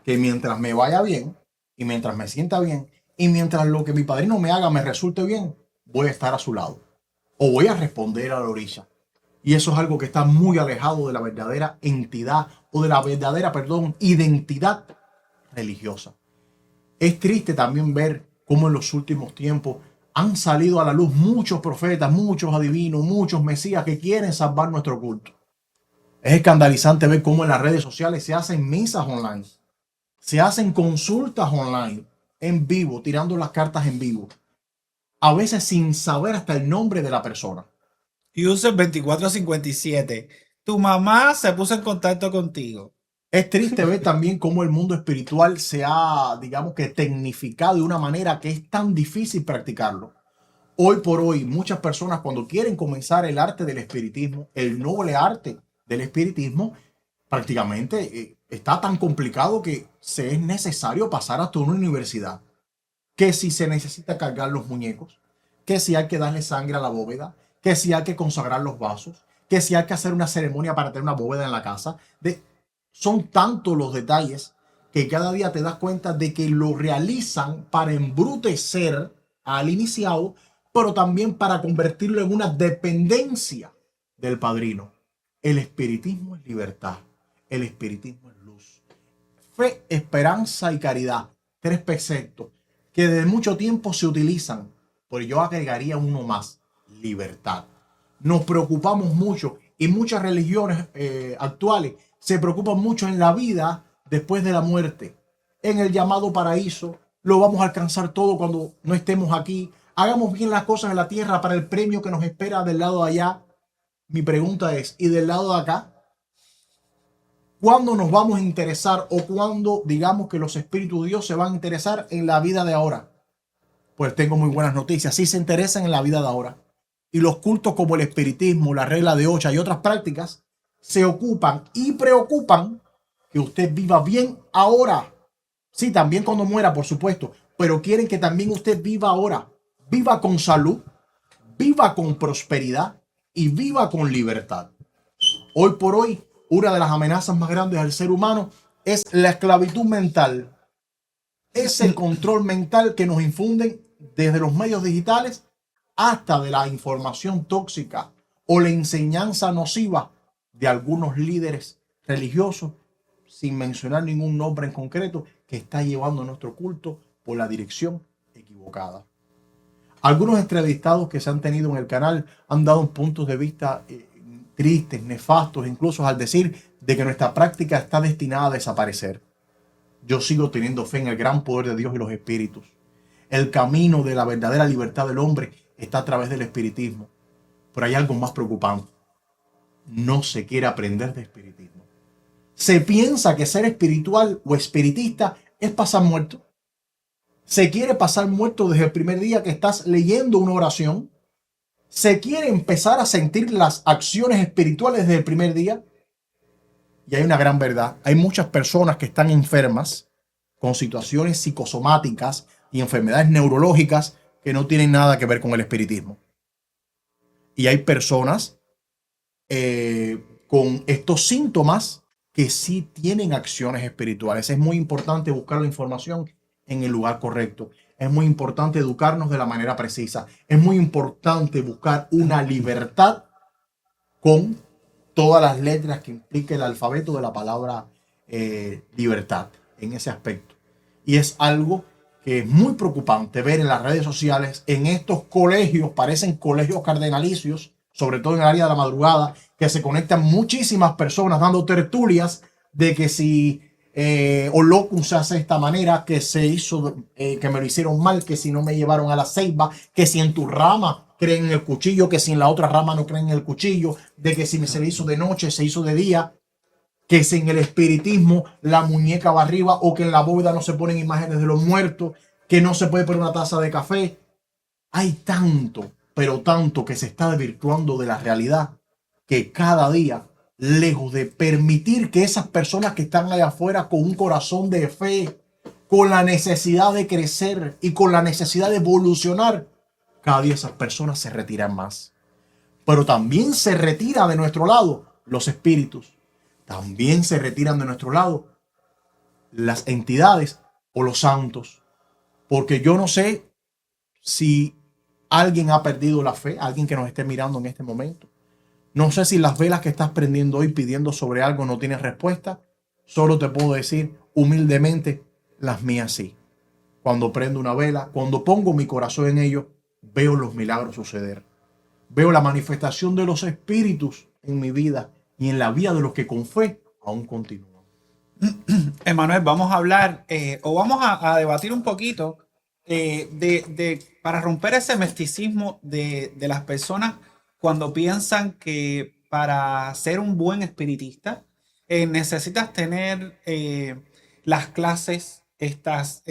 que mientras me vaya bien y mientras me sienta bien y mientras lo que mi padrino me haga me resulte bien, voy a estar a su lado o voy a responder a la orilla. Y eso es algo que está muy alejado de la verdadera entidad o de la verdadera, identidad religiosa. Es triste también ver cómo en los últimos tiempos han salido a la luz muchos profetas, muchos adivinos, muchos mesías que quieren salvar nuestro culto. Es escandalizante ver cómo en las redes sociales se hacen misas online, se hacen consultas online, en vivo, tirando las cartas en vivo, a veces sin saber hasta el nombre de la persona. User 2457, tu mamá se puso en contacto contigo. Es triste ver también cómo el mundo espiritual se ha, digamos que, tecnificado de una manera que es tan difícil practicarlo. Hoy por hoy, muchas personas cuando quieren comenzar el arte del espiritismo, el noble arte del espiritismo, prácticamente está tan complicado que se es necesario pasar hasta una universidad. Que si se necesita cargar los muñecos, que si hay que darle sangre a la bóveda, que si hay que consagrar los vasos, que si hay que hacer una ceremonia para tener una bóveda en la casa. Son tantos los detalles que cada día te das cuenta de que lo realizan para embrutecer al iniciado, pero también para convertirlo en una dependencia del padrino. El espiritismo es libertad. El espiritismo es luz. Fe, esperanza y caridad. 3 preceptos que desde mucho tiempo se utilizan, pero yo agregaría uno más: libertad. Nos preocupamos mucho y muchas religiones actuales se preocupan mucho en la vida después de la muerte, en el llamado paraíso. Lo vamos a alcanzar todo cuando no estemos aquí. Hagamos bien las cosas en la tierra para el premio que nos espera del lado de allá. Mi pregunta es, ¿y del lado de acá? ¿Cuándo nos vamos a interesar o cuándo digamos que los espíritus de Dios se van a interesar en la vida de ahora? Pues tengo muy buenas noticias. Sí se interesan en la vida de ahora. Y los cultos como el espiritismo, la regla de 8 y otras prácticas se ocupan y preocupan que usted viva bien ahora. Sí, también cuando muera, por supuesto. Pero quieren que también usted viva ahora. Viva con salud, viva con prosperidad y viva con libertad. Hoy por hoy, una de las amenazas más grandes al ser humano es la esclavitud mental. Es el control mental que nos infunden desde los medios digitales hasta de la información tóxica o la enseñanza nociva de algunos líderes religiosos, sin mencionar ningún nombre en concreto, que está llevando nuestro culto por la dirección equivocada. Algunos entrevistados que se han tenido en el canal han dado puntos de vista tristes, nefastos, incluso al decir de que nuestra práctica está destinada a desaparecer. Yo sigo teniendo fe en el gran poder de Dios y los espíritus. El camino de la verdadera libertad del hombre está a través del espiritismo. Pero hay algo más preocupante. No se quiere aprender de espiritismo. Se piensa que ser espiritual o espiritista es pasar muerto. Se quiere pasar muerto desde el primer día que estás leyendo una oración. Se quiere empezar a sentir las acciones espirituales desde el primer día. Y hay una gran verdad. Hay muchas personas que están enfermas con situaciones psicosomáticas y enfermedades neurológicas que no tienen nada que ver con el espiritismo. Y hay personas con estos síntomas que sí tienen acciones espirituales. Es muy importante buscar la información en el lugar correcto. Es muy importante educarnos de la manera precisa. Es muy importante buscar una libertad con todas las letras que implica el alfabeto de la palabra libertad en ese aspecto. Y es algo que es muy preocupante ver en las redes sociales, en estos colegios, parecen colegios cardenalicios, sobre todo en el área de la madrugada, que se conectan muchísimas personas dando tertulias de que si Olocum se hace de esta manera, que se hizo, que me lo hicieron mal, que si no me llevaron a la ceiba, que si en tu rama creen en el cuchillo, que si en la otra rama no creen en el cuchillo, de que si se le hizo de noche, se hizo de día, que si en el espiritismo la muñeca va arriba o que en la bóveda no se ponen imágenes de los muertos, que no se puede poner una taza de café. Hay tanto, pero tanto que se está desvirtuando de la realidad que cada día, lejos de permitir que esas personas que están allá afuera con un corazón de fe, con la necesidad de crecer y con la necesidad de evolucionar, cada día esas personas se retiran más. Pero también se retira de nuestro lado los espíritus. También se retiran de nuestro lado las entidades o los santos. Porque yo no sé si alguien ha perdido la fe, alguien que nos esté mirando en este momento. No sé si las velas que estás prendiendo hoy pidiendo sobre algo no tienen respuesta. Solo te puedo decir humildemente, las mías sí. Cuando prendo una vela, cuando pongo mi corazón en ello, veo los milagros suceder. Veo la manifestación de los espíritus en mi vida y en la vida de los que con fe aún continúan. Emanuel, vamos a hablar o vamos a debatir un poquito para romper ese misticismo de las personas cuando piensan que para ser un buen espiritista necesitas tener las clases estas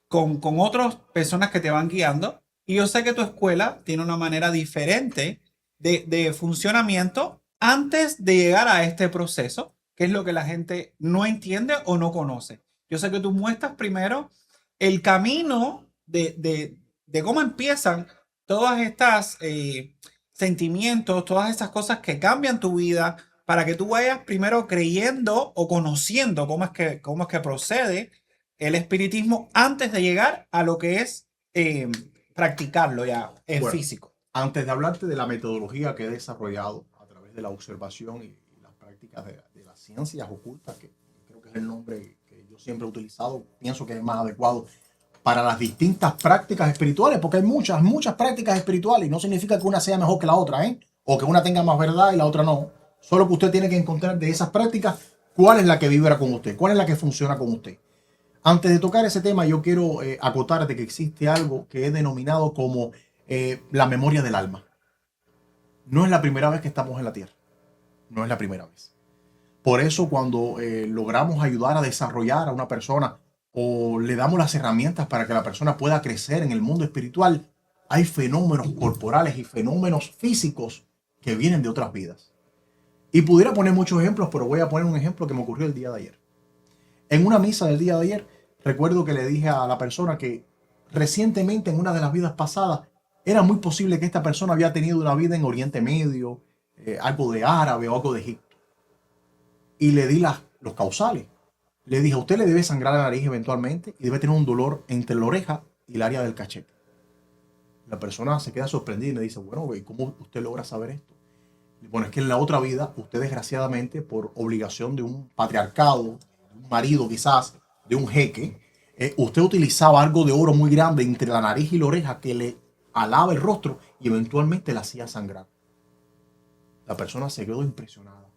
con otras personas que te van guiando. Y yo sé que tu escuela tiene una manera diferente de funcionamiento antes de llegar a este proceso, que es lo que la gente no entiende o no conoce. Yo sé que tú muestras primero el camino de cómo empiezan todas estas sentimientos, todas esas cosas que cambian tu vida, para que tú vayas primero creyendo o conociendo cómo es que procede el espiritismo antes de llegar a lo que es practicarlo ya en Bueno, físico. Antes de hablarte de la metodología que he desarrollado a través de la observación y las prácticas de las ciencias ocultas, que creo que es el nombre que yo siempre he utilizado, pienso que es más adecuado para las distintas prácticas espirituales, porque hay muchas prácticas espirituales y no significa que una sea mejor que la otra, ¿eh? O que una tenga más verdad y la otra no. Solo que usted tiene que encontrar de esas prácticas cuál es la que vibra con usted, cuál es la que funciona con usted. Antes de tocar ese tema, yo quiero acotar de que existe algo que he denominado como la memoria del alma. No es la primera vez que estamos en la Tierra. No es la primera vez. Por eso cuando logramos ayudar a desarrollar a una persona o le damos las herramientas para que la persona pueda crecer en el mundo espiritual, hay fenómenos corporales y fenómenos físicos que vienen de otras vidas. Y pudiera poner muchos ejemplos, pero voy a poner un ejemplo que me ocurrió el día de ayer. En una misa del día de ayer, recuerdo que le dije a la persona que recientemente en una de las vidas pasadas era muy posible que esta persona había tenido una vida en Oriente Medio, algo de árabe o algo de Egipto. Y le di los causales. Le dije, a usted le debe sangrar la nariz eventualmente y debe tener un dolor entre la oreja y el área del cachete. La persona se queda sorprendida y me dice, bueno, ¿cómo usted logra saber esto? Bueno, es que en la otra vida, usted desgraciadamente, por obligación de un patriarcado, de un marido quizás, de un jeque, usted utilizaba algo de oro muy grande entre la nariz y la oreja que le alaba el rostro y eventualmente la hacía sangrar. La persona se quedó impresionada.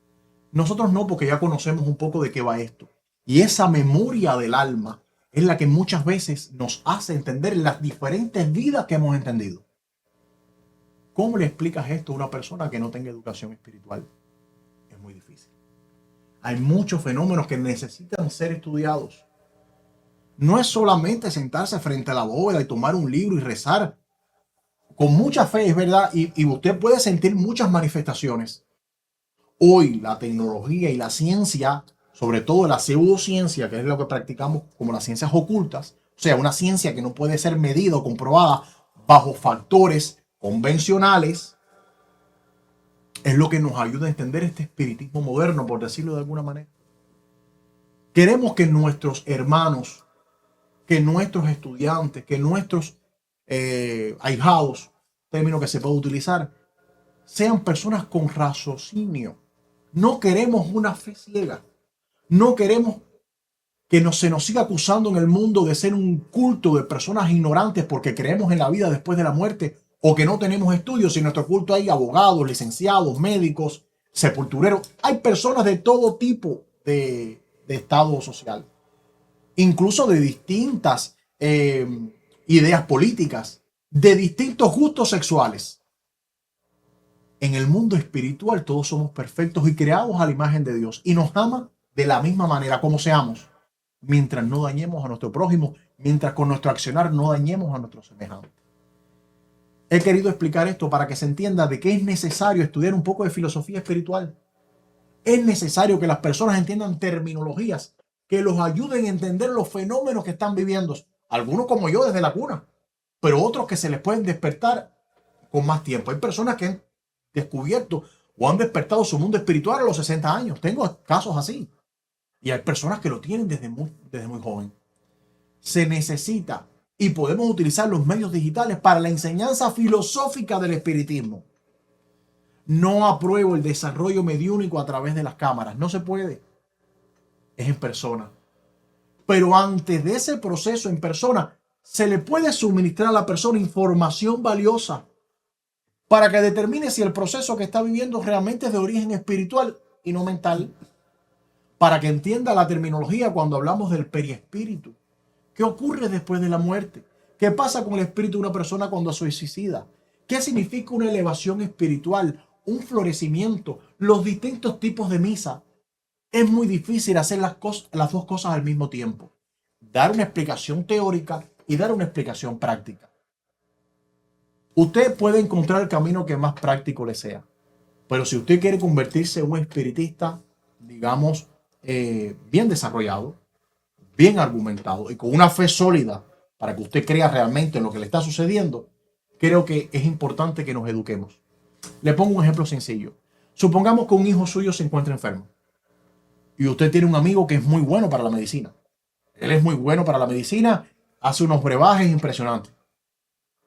Nosotros no, porque ya conocemos un poco de qué va esto. Y esa memoria del alma es la que muchas veces nos hace entender las diferentes vidas que hemos entendido. ¿Cómo le explicas esto a una persona que no tenga educación espiritual? Es muy difícil. Hay muchos fenómenos que necesitan ser estudiados. No es solamente sentarse frente a la bóveda y tomar un libro y rezar. Con mucha fe, es verdad, y usted puede sentir muchas manifestaciones. Hoy la tecnología y la ciencia, sobre todo la pseudociencia, que es lo que practicamos como las ciencias ocultas, o sea, una ciencia que no puede ser medida o comprobada bajo factores convencionales, es lo que nos ayuda a entender este espiritismo moderno, por decirlo de alguna manera. Queremos que nuestros hermanos, que nuestros estudiantes, que nuestros ahijados, término que se puede utilizar, sean personas con raciocinio. No queremos una fe ciega. No queremos que se nos siga acusando en el mundo de ser un culto de personas ignorantes porque creemos en la vida después de la muerte o que no tenemos estudios. Si en nuestro culto hay abogados, licenciados, médicos, sepultureros, hay personas de todo tipo de estado social, incluso de distintas ideas políticas, de distintos gustos sexuales. En el mundo espiritual todos somos perfectos y creados a la imagen de Dios y nos ama de la misma manera como seamos, mientras no dañemos a nuestro prójimo, mientras con nuestro accionar no dañemos a nuestros semejantes. He querido explicar esto para que se entienda de que es necesario estudiar un poco de filosofía espiritual. Es necesario que las personas entiendan terminologías que los ayuden a entender los fenómenos que están viviendo. Algunos como yo desde la cuna, pero otros que se les pueden despertar con más tiempo. Hay personas que han descubierto o han despertado su mundo espiritual a los 60 años. Tengo casos así. Y hay personas que lo tienen desde muy joven. Se necesita y podemos utilizar los medios digitales para la enseñanza filosófica del espiritismo. No apruebo el desarrollo mediúnico a través de las cámaras. No se puede. Es en persona. Pero antes de ese proceso en persona, se le puede suministrar a la persona información valiosa para que determine si el proceso que está viviendo realmente es de origen espiritual y no mental. Para que entienda la terminología cuando hablamos del periespíritu. ¿Qué ocurre después de la muerte? ¿Qué pasa con el espíritu de una persona cuando se suicida? ¿Qué significa una elevación espiritual? Un florecimiento, los distintos tipos de misa. Es muy difícil hacer las dos cosas al mismo tiempo. Dar una explicación teórica y dar una explicación práctica. Usted puede encontrar el camino que más práctico le sea. Pero si usted quiere convertirse en un espiritista, digamos, bien desarrollado, bien argumentado y con una fe sólida para que usted crea realmente en lo que le está sucediendo, creo que es importante que nos eduquemos. Le pongo un ejemplo sencillo. Supongamos que un hijo suyo se encuentra enfermo y usted tiene un amigo que es muy bueno para la medicina. Él es muy bueno para la medicina, hace unos brebajes impresionantes.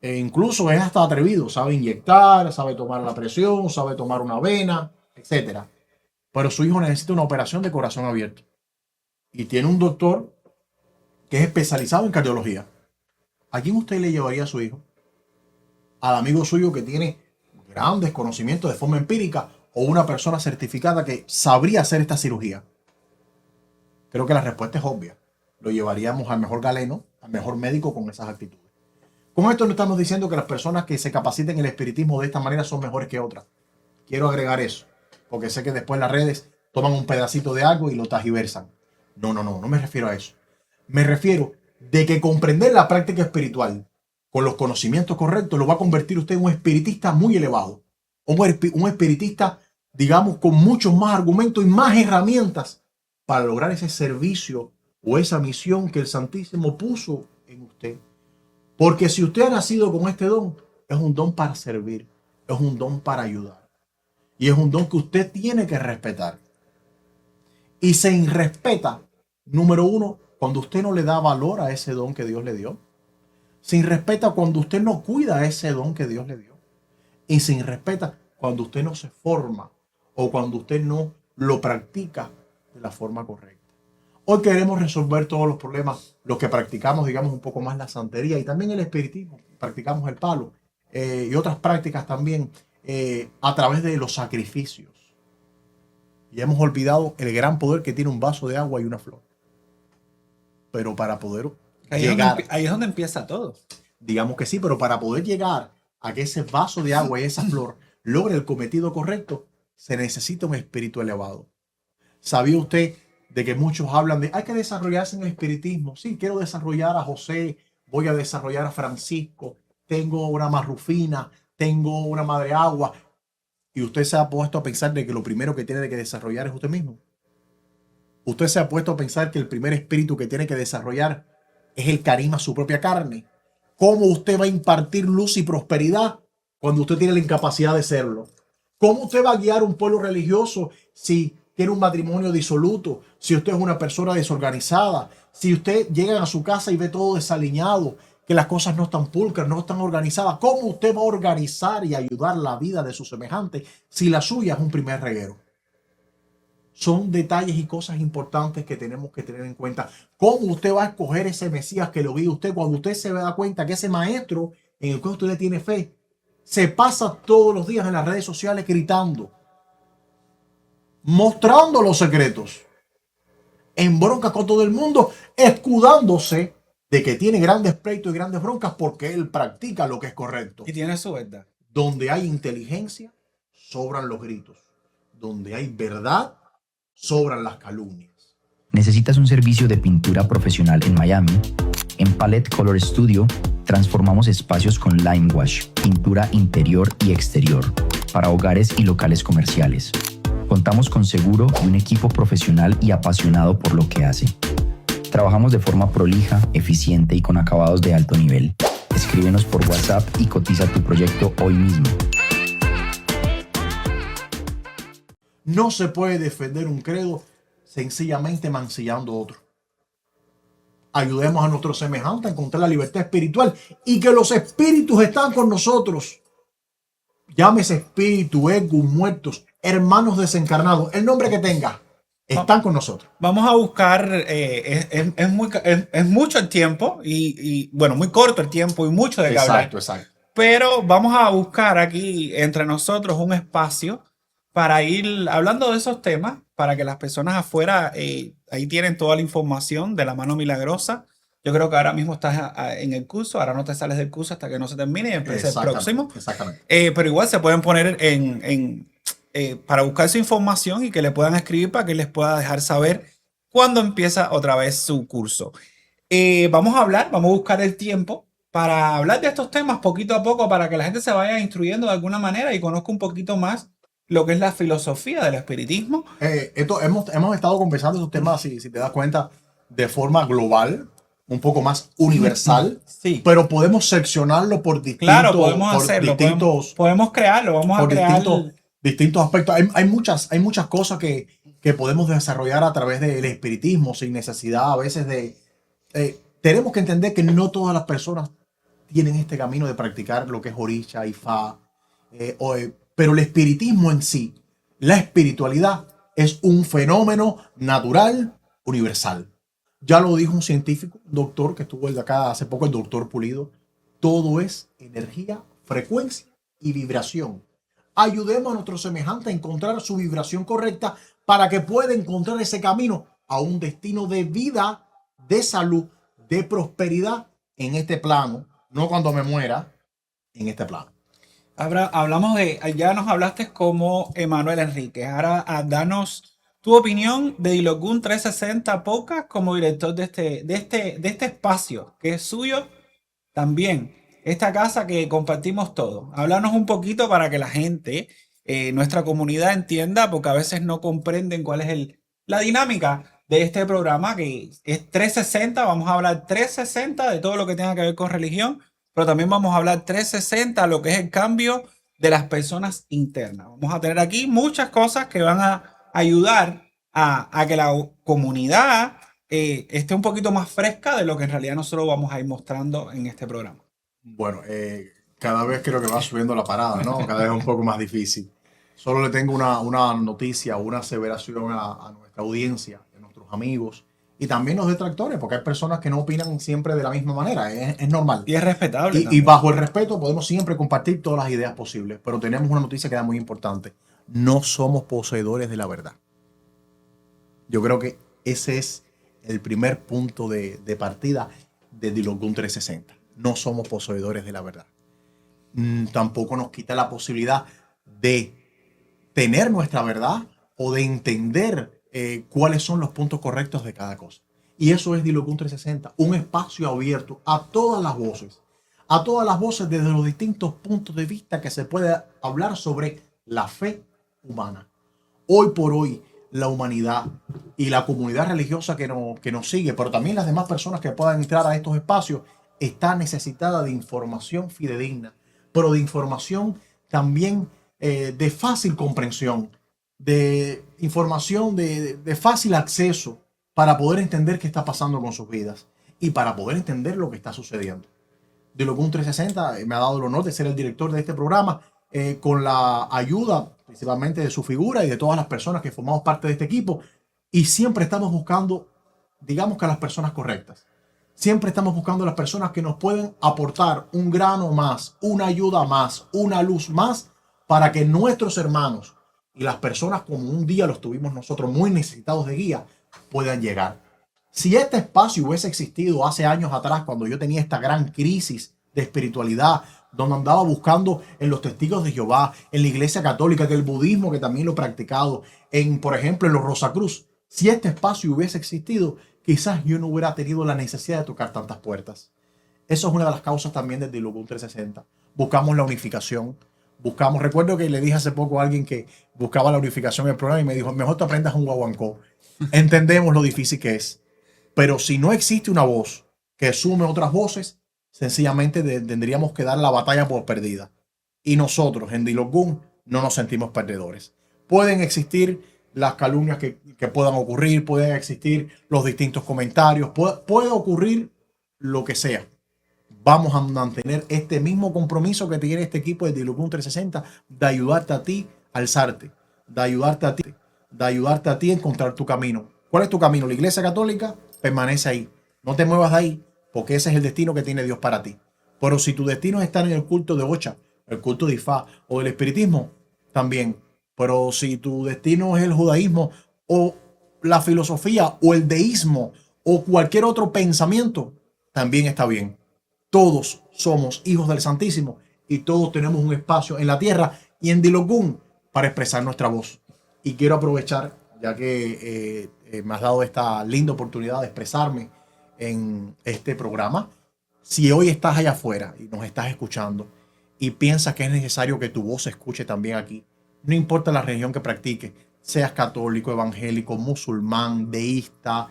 E incluso es hasta atrevido, sabe inyectar, sabe tomar la presión, sabe tomar una vena, etcétera. Pero su hijo necesita una operación de corazón abierto. Y tiene un doctor que es especializado en cardiología. ¿A quién usted le llevaría a su hijo? ¿Al amigo suyo que tiene grandes conocimientos de forma empírica o una persona certificada que sabría hacer esta cirugía? Creo que la respuesta es obvia. Lo llevaríamos al mejor galeno, al mejor médico con esas actitudes. Con esto no estamos diciendo que las personas que se capaciten en el espiritismo de esta manera son mejores que otras. Quiero agregar eso, porque sé que después las redes toman un pedacito de algo y lo tergiversan. No me refiero a eso. Me refiero de que comprender la práctica espiritual con los conocimientos correctos lo va a convertir usted en un espiritista muy elevado. Un espiritista, digamos, con muchos más argumentos y más herramientas para lograr ese servicio o esa misión que el Santísimo puso en usted. Porque si usted ha nacido con este don, es un don para servir, es un don para ayudar. Y es un don que usted tiene que respetar. Y se irrespeta, número uno, cuando usted no le da valor a ese don que Dios le dio. Se irrespeta cuando usted no cuida ese don que Dios le dio. Y se irrespeta cuando usted no se forma o cuando usted no lo practica de la forma correcta. Hoy queremos resolver todos los problemas, los que practicamos, digamos, un poco más la santería y también el espiritismo, practicamos el palo y otras prácticas también a través de los sacrificios. Y hemos olvidado el gran poder que tiene un vaso de agua y una flor. Pero para poder llegar... Ahí es donde empieza todo. Digamos que sí, pero para poder llegar a que ese vaso de agua y esa flor logre el cometido correcto, se necesita un espíritu elevado. ¿Sabía usted de que muchos hablan de hay que desarrollarse en el espiritismo? Sí, quiero desarrollar a José, voy a desarrollar a Francisco, tengo una Marrufina, tengo una Madre Agua. Y usted se ha puesto a pensar de que lo primero que tiene que desarrollar es usted mismo. Usted se ha puesto a pensar que el primer espíritu que tiene que desarrollar es el carisma a su propia carne. ¿Cómo usted va a impartir luz y prosperidad cuando usted tiene la incapacidad de serlo? ¿Cómo usted va a guiar un pueblo religioso si tiene un matrimonio disoluto? Si usted es una persona desorganizada, si usted llega a su casa y ve todo desaliñado, que las cosas no están pulcras, no están organizadas, ¿cómo usted va a organizar y ayudar la vida de su semejante si la suya es un primer reguero? Son detalles y cosas importantes que tenemos que tener en cuenta. ¿Cómo usted va a escoger ese Mesías que lo guíe usted cuando usted se da cuenta que ese maestro en el que usted le tiene fe se pasa todos los días en las redes sociales gritando, mostrando los secretos, en bronca con todo el mundo, escudándose de que tiene grandes pleitos y grandes broncas porque él practica lo que es correcto? Y tiene su verdad. Donde hay inteligencia, sobran los gritos. Donde hay verdad, sobran las calumnias. ¿Necesitas un servicio de pintura profesional en Miami? En Palette Color Studio transformamos espacios con Lime Wash, pintura interior y exterior, para hogares y locales comerciales. Contamos con seguro y un equipo profesional y apasionado por lo que hace. Trabajamos de forma prolija, eficiente y con acabados de alto nivel. Escríbenos por WhatsApp y cotiza tu proyecto hoy mismo. No se puede defender un credo sencillamente mancillando otro. Ayudemos a nuestros semejantes a encontrar la libertad espiritual y que los espíritus están con nosotros. Llámese espíritu, ego, muertos, hermanos desencarnados, el nombre que tenga, están con nosotros. Vamos a buscar, es mucho el tiempo y bueno, muy corto el tiempo y mucho de qué hablar. Exacto. Pero vamos a buscar aquí entre nosotros un espacio para ir hablando de esos temas, para que las personas afuera, ahí tienen toda la información de la mano milagrosa. Yo creo que ahora mismo estás en el curso, ahora no te sales del curso hasta que no se termine y empiece el próximo. Exactamente. Pero igual se pueden poner para buscar su información y que le puedan escribir para que les pueda dejar saber cuándo empieza otra vez su curso. Vamos a buscar el tiempo para hablar de estos temas poquito a poco para que la gente se vaya instruyendo de alguna manera y conozca un poquito más lo que es la filosofía del espiritismo. Hemos estado conversando estos temas, si te das cuenta, de forma global, un poco más universal, sí. Pero podemos seccionarlo por distintos, claro, podemos hacerlo, podemos crearlo, vamos a crear distintos aspectos. Hay muchas cosas que podemos desarrollar a través del espiritismo sin necesidad a veces de... tenemos que entender que no todas las personas tienen este camino de practicar lo que es Orisha, Ifá, pero el espiritismo en sí, la espiritualidad, es un fenómeno natural, universal. Ya lo dijo un científico, doctor, que estuvo de acá hace poco, el doctor Pulido. Todo es energía, frecuencia y vibración. Ayudemos a nuestro semejante a encontrar su vibración correcta para que pueda encontrar ese camino a un destino de vida, de salud, de prosperidad en este plano, no cuando me muera, en este plano. Ahora hablamos ya nos hablaste como Emanuel Enríquez. Ahora danos tu opinión de Dilogun 360 Podcast como director de este espacio que es suyo también. Esta casa que compartimos todos. Háblanos un poquito para que la gente, nuestra comunidad entienda, porque a veces no comprenden cuál es la dinámica de este programa, que es 360. Vamos a hablar 360 de todo lo que tenga que ver con religión, pero también vamos a hablar 360 lo que es el cambio de las personas internas. Vamos a tener aquí muchas cosas que van a ayudar a que la comunidad esté un poquito más fresca de lo que en realidad nosotros vamos a ir mostrando en este programa. Bueno, cada vez creo que va subiendo la parada, ¿no? Cada vez es un poco más difícil. Solo le tengo una noticia, una aseveración a nuestra audiencia, a nuestros amigos y también los detractores, porque hay personas que no opinan siempre de la misma manera, es normal. Y es respetable. Y bajo el respeto podemos siempre compartir todas las ideas posibles, pero tenemos una noticia que es muy importante. No somos poseedores de la verdad. Yo creo que ese es el primer punto de partida de Dilogun 360. No somos poseedores de la verdad. Tampoco nos quita la posibilidad de tener nuestra verdad o de entender cuáles son los puntos correctos de cada cosa. Y eso es Dilogun 360, un espacio abierto a todas las voces desde los distintos puntos de vista que se puede hablar sobre la fe humana. Hoy por hoy, la humanidad y la comunidad religiosa que nos sigue, pero también las demás personas que puedan entrar a estos espacios, está necesitada de información fidedigna, pero de información también de fácil comprensión, de información de fácil acceso para poder entender qué está pasando con sus vidas y para poder entender lo que está sucediendo. Dilogun 360 me ha dado el honor de ser el director de este programa con la ayuda principalmente de su figura y de todas las personas que formamos parte de este equipo, y siempre estamos buscando, digamos que a las personas correctas. Siempre estamos buscando a las personas que nos pueden aportar un grano más, una ayuda más, una luz más, para que nuestros hermanos y las personas como un día los tuvimos nosotros muy necesitados de guía, puedan llegar. Si este espacio hubiese existido hace años atrás, cuando yo tenía esta gran crisis de espiritualidad, donde andaba buscando en los testigos de Jehová, en la iglesia católica, en el budismo, que también lo he practicado, por ejemplo, en los Rosacruz, si este espacio hubiese existido, quizás yo no hubiera tenido la necesidad de tocar tantas puertas. Eso es una de las causas también del Dilogun 360. Buscamos la unificación. Recuerdo que le dije hace poco a alguien que buscaba la unificación del programa y me dijo, mejor te aprendas un guaguancó. Entendemos lo difícil que es. Pero si no existe una voz que sume otras voces, sencillamente tendríamos que dar la batalla por perdida. Y nosotros en Dilogun no nos sentimos perdedores. Pueden existir las calumnias que puedan ocurrir, pueden existir los distintos comentarios, puede ocurrir lo que sea. Vamos a mantener este mismo compromiso que tiene este equipo de Dilogun 360 de ayudarte a ti a alzarte, de ayudarte a ti a encontrar tu camino. ¿Cuál es tu camino? La Iglesia Católica, permanece ahí. No te muevas de ahí, porque ese es el destino que tiene Dios para ti. Pero si tu destino es estar en el culto de Ocha, el culto de Ifá o el espiritismo, también. Pero si tu destino es el judaísmo o la filosofía o el deísmo o cualquier otro pensamiento, también está bien. Todos somos hijos del Santísimo y todos tenemos un espacio en la tierra y en Dilogun para expresar nuestra voz. Y quiero aprovechar, ya que me has dado esta linda oportunidad de expresarme en este programa. Si hoy estás allá afuera y nos estás escuchando y piensas que es necesario que tu voz se escuche también aquí, no importa la religión que practiques, seas católico, evangélico, musulmán, deísta,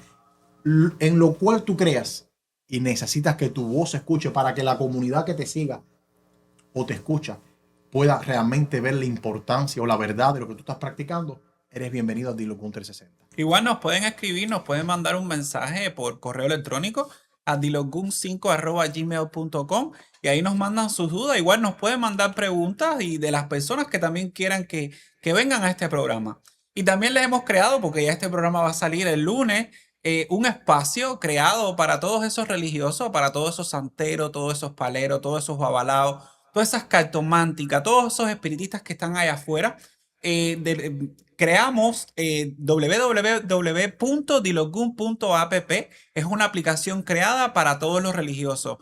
en lo cual tú creas y necesitas que tu voz se escuche para que la comunidad que te siga o te escucha pueda realmente ver la importancia o la verdad de lo que tú estás practicando, eres bienvenido a Dilogun 360. Igual nos pueden escribir, nos pueden mandar un mensaje por correo electrónico a dilogun5@gmail.com y ahí nos mandan sus dudas. Igual nos pueden mandar preguntas y de las personas que también quieran que vengan a este programa. Y también les hemos creado, porque ya este programa va a salir el lunes, un espacio creado para todos esos religiosos, para todos esos santeros, todos esos paleros, todos esos babalaos, todas esas cartománticas, todos esos espiritistas que están allá afuera. Creamos www.dilogun.app. Es una aplicación creada para todos los religiosos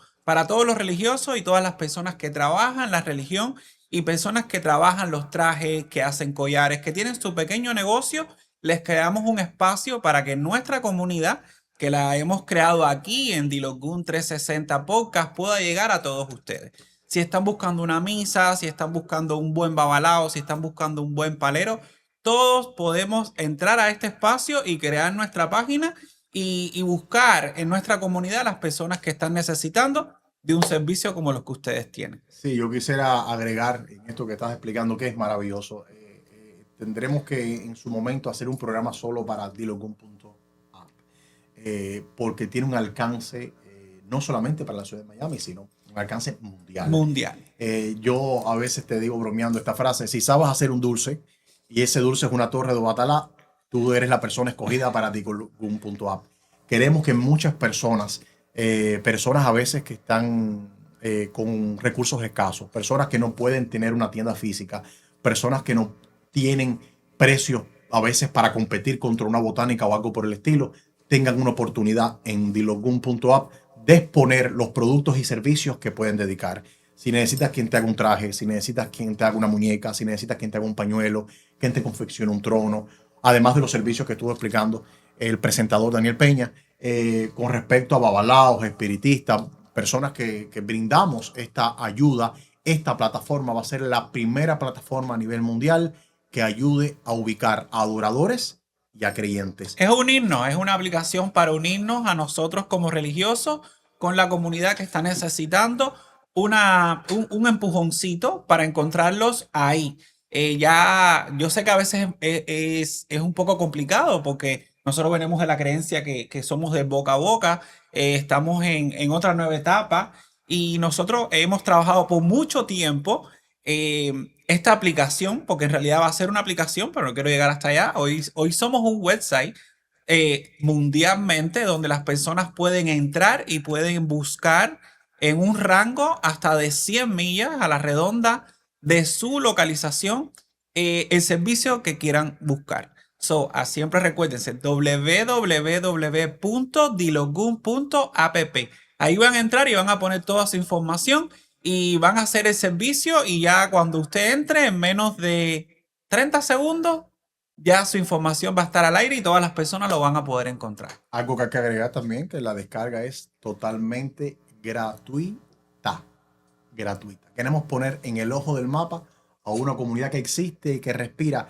y todas las personas que trabajan la religión y personas que trabajan los trajes, que hacen collares, que tienen su pequeño negocio. Les creamos un espacio para que nuestra comunidad, que la hemos creado aquí en Dilogun 360 Podcast, pueda llegar a todos ustedes. Si están buscando una misa, si están buscando un buen babalao, si están buscando un buen palero, todos podemos entrar a este espacio y crear nuestra página y buscar en nuestra comunidad a las personas que están necesitando de un servicio como los que ustedes tienen. Sí, yo quisiera agregar en esto que estás explicando, que es maravilloso. Tendremos que en su momento hacer un programa solo para Dilogun.app, porque tiene un alcance no solamente para la ciudad de Miami, sino un alcance mundial. Yo a veces te digo bromeando esta frase: si sabes hacer un dulce y ese dulce es una torre de Batalá, tú eres la persona escogida para Dilogun.app. Queremos que muchas personas a veces que están con recursos escasos, personas que no pueden tener una tienda física, personas que no tienen precios a veces para competir contra una botánica o algo por el estilo, tengan una oportunidad en Dilogun.app de exponer los productos y servicios que pueden dedicar. Si necesitas quien te haga un traje, si necesitas quien te haga una muñeca, si necesitas quien te haga un pañuelo, quien te confeccione un trono, además de los servicios que estuvo explicando el presentador Daniel Peña, con respecto a babalaos, espiritistas, personas que brindamos esta ayuda. Esta plataforma va a ser la primera plataforma a nivel mundial que ayude a ubicar a adoradores y a creyentes. Es unirnos, es una aplicación para unirnos a nosotros como religiosos con la comunidad que está necesitando un empujoncito para encontrarlos ahí. Yo sé que a veces es un poco complicado porque nosotros venimos de la creencia que somos de boca a boca, estamos en otra nueva etapa y nosotros hemos trabajado por mucho tiempo esta aplicación, porque en realidad va a ser una aplicación, pero no quiero llegar hasta allá. Hoy somos un website mundialmente donde las personas pueden entrar y pueden buscar en un rango hasta de 100 millas a la redonda de su localización el servicio que quieran buscar. Siempre recuérdense, www.dilogun.app. Ahí van a entrar y van a poner toda su información y van a hacer el servicio, y ya cuando usted entre en menos de 30 segundos, ya su información va a estar al aire y todas las personas lo van a poder encontrar. Algo que hay que agregar también, que la descarga es totalmente gratuita. Queremos poner en el ojo del mapa a una comunidad que existe y que respira,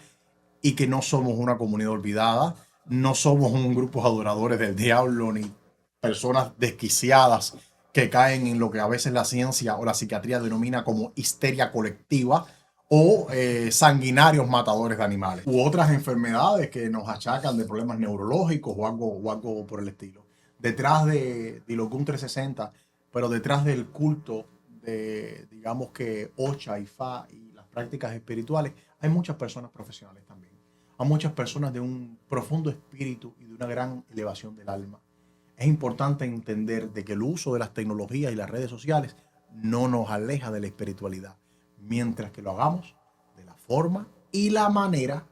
y que no somos una comunidad olvidada, no somos un grupo de adoradores del diablo, ni personas desquiciadas que caen en lo que a veces la ciencia o la psiquiatría denomina como histeria colectiva, o sanguinarios matadores de animales, u otras enfermedades que nos achacan de problemas neurológicos o algo por el estilo. Detrás de Dilogun 360, pero detrás del culto de, digamos que Ocha, Ifá y las prácticas espirituales, hay muchas personas profesionales también. Hay muchas personas de un profundo espíritu y de una gran elevación del alma. Es importante entender de que el uso de las tecnologías y las redes sociales no nos aleja de la espiritualidad, mientras que lo hagamos de la forma y la manera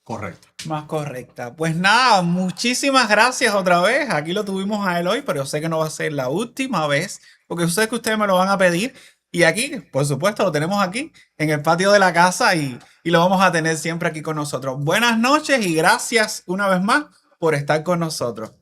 correcta. Más correcta. Pues nada, muchísimas gracias otra vez. Aquí lo tuvimos a él hoy, pero yo sé que no va a ser la última vez, porque yo sé que ustedes me lo van a pedir. Y aquí, por supuesto, lo tenemos aquí en el patio de la casa y lo vamos a tener siempre aquí con nosotros. Buenas noches y gracias una vez más por estar con nosotros.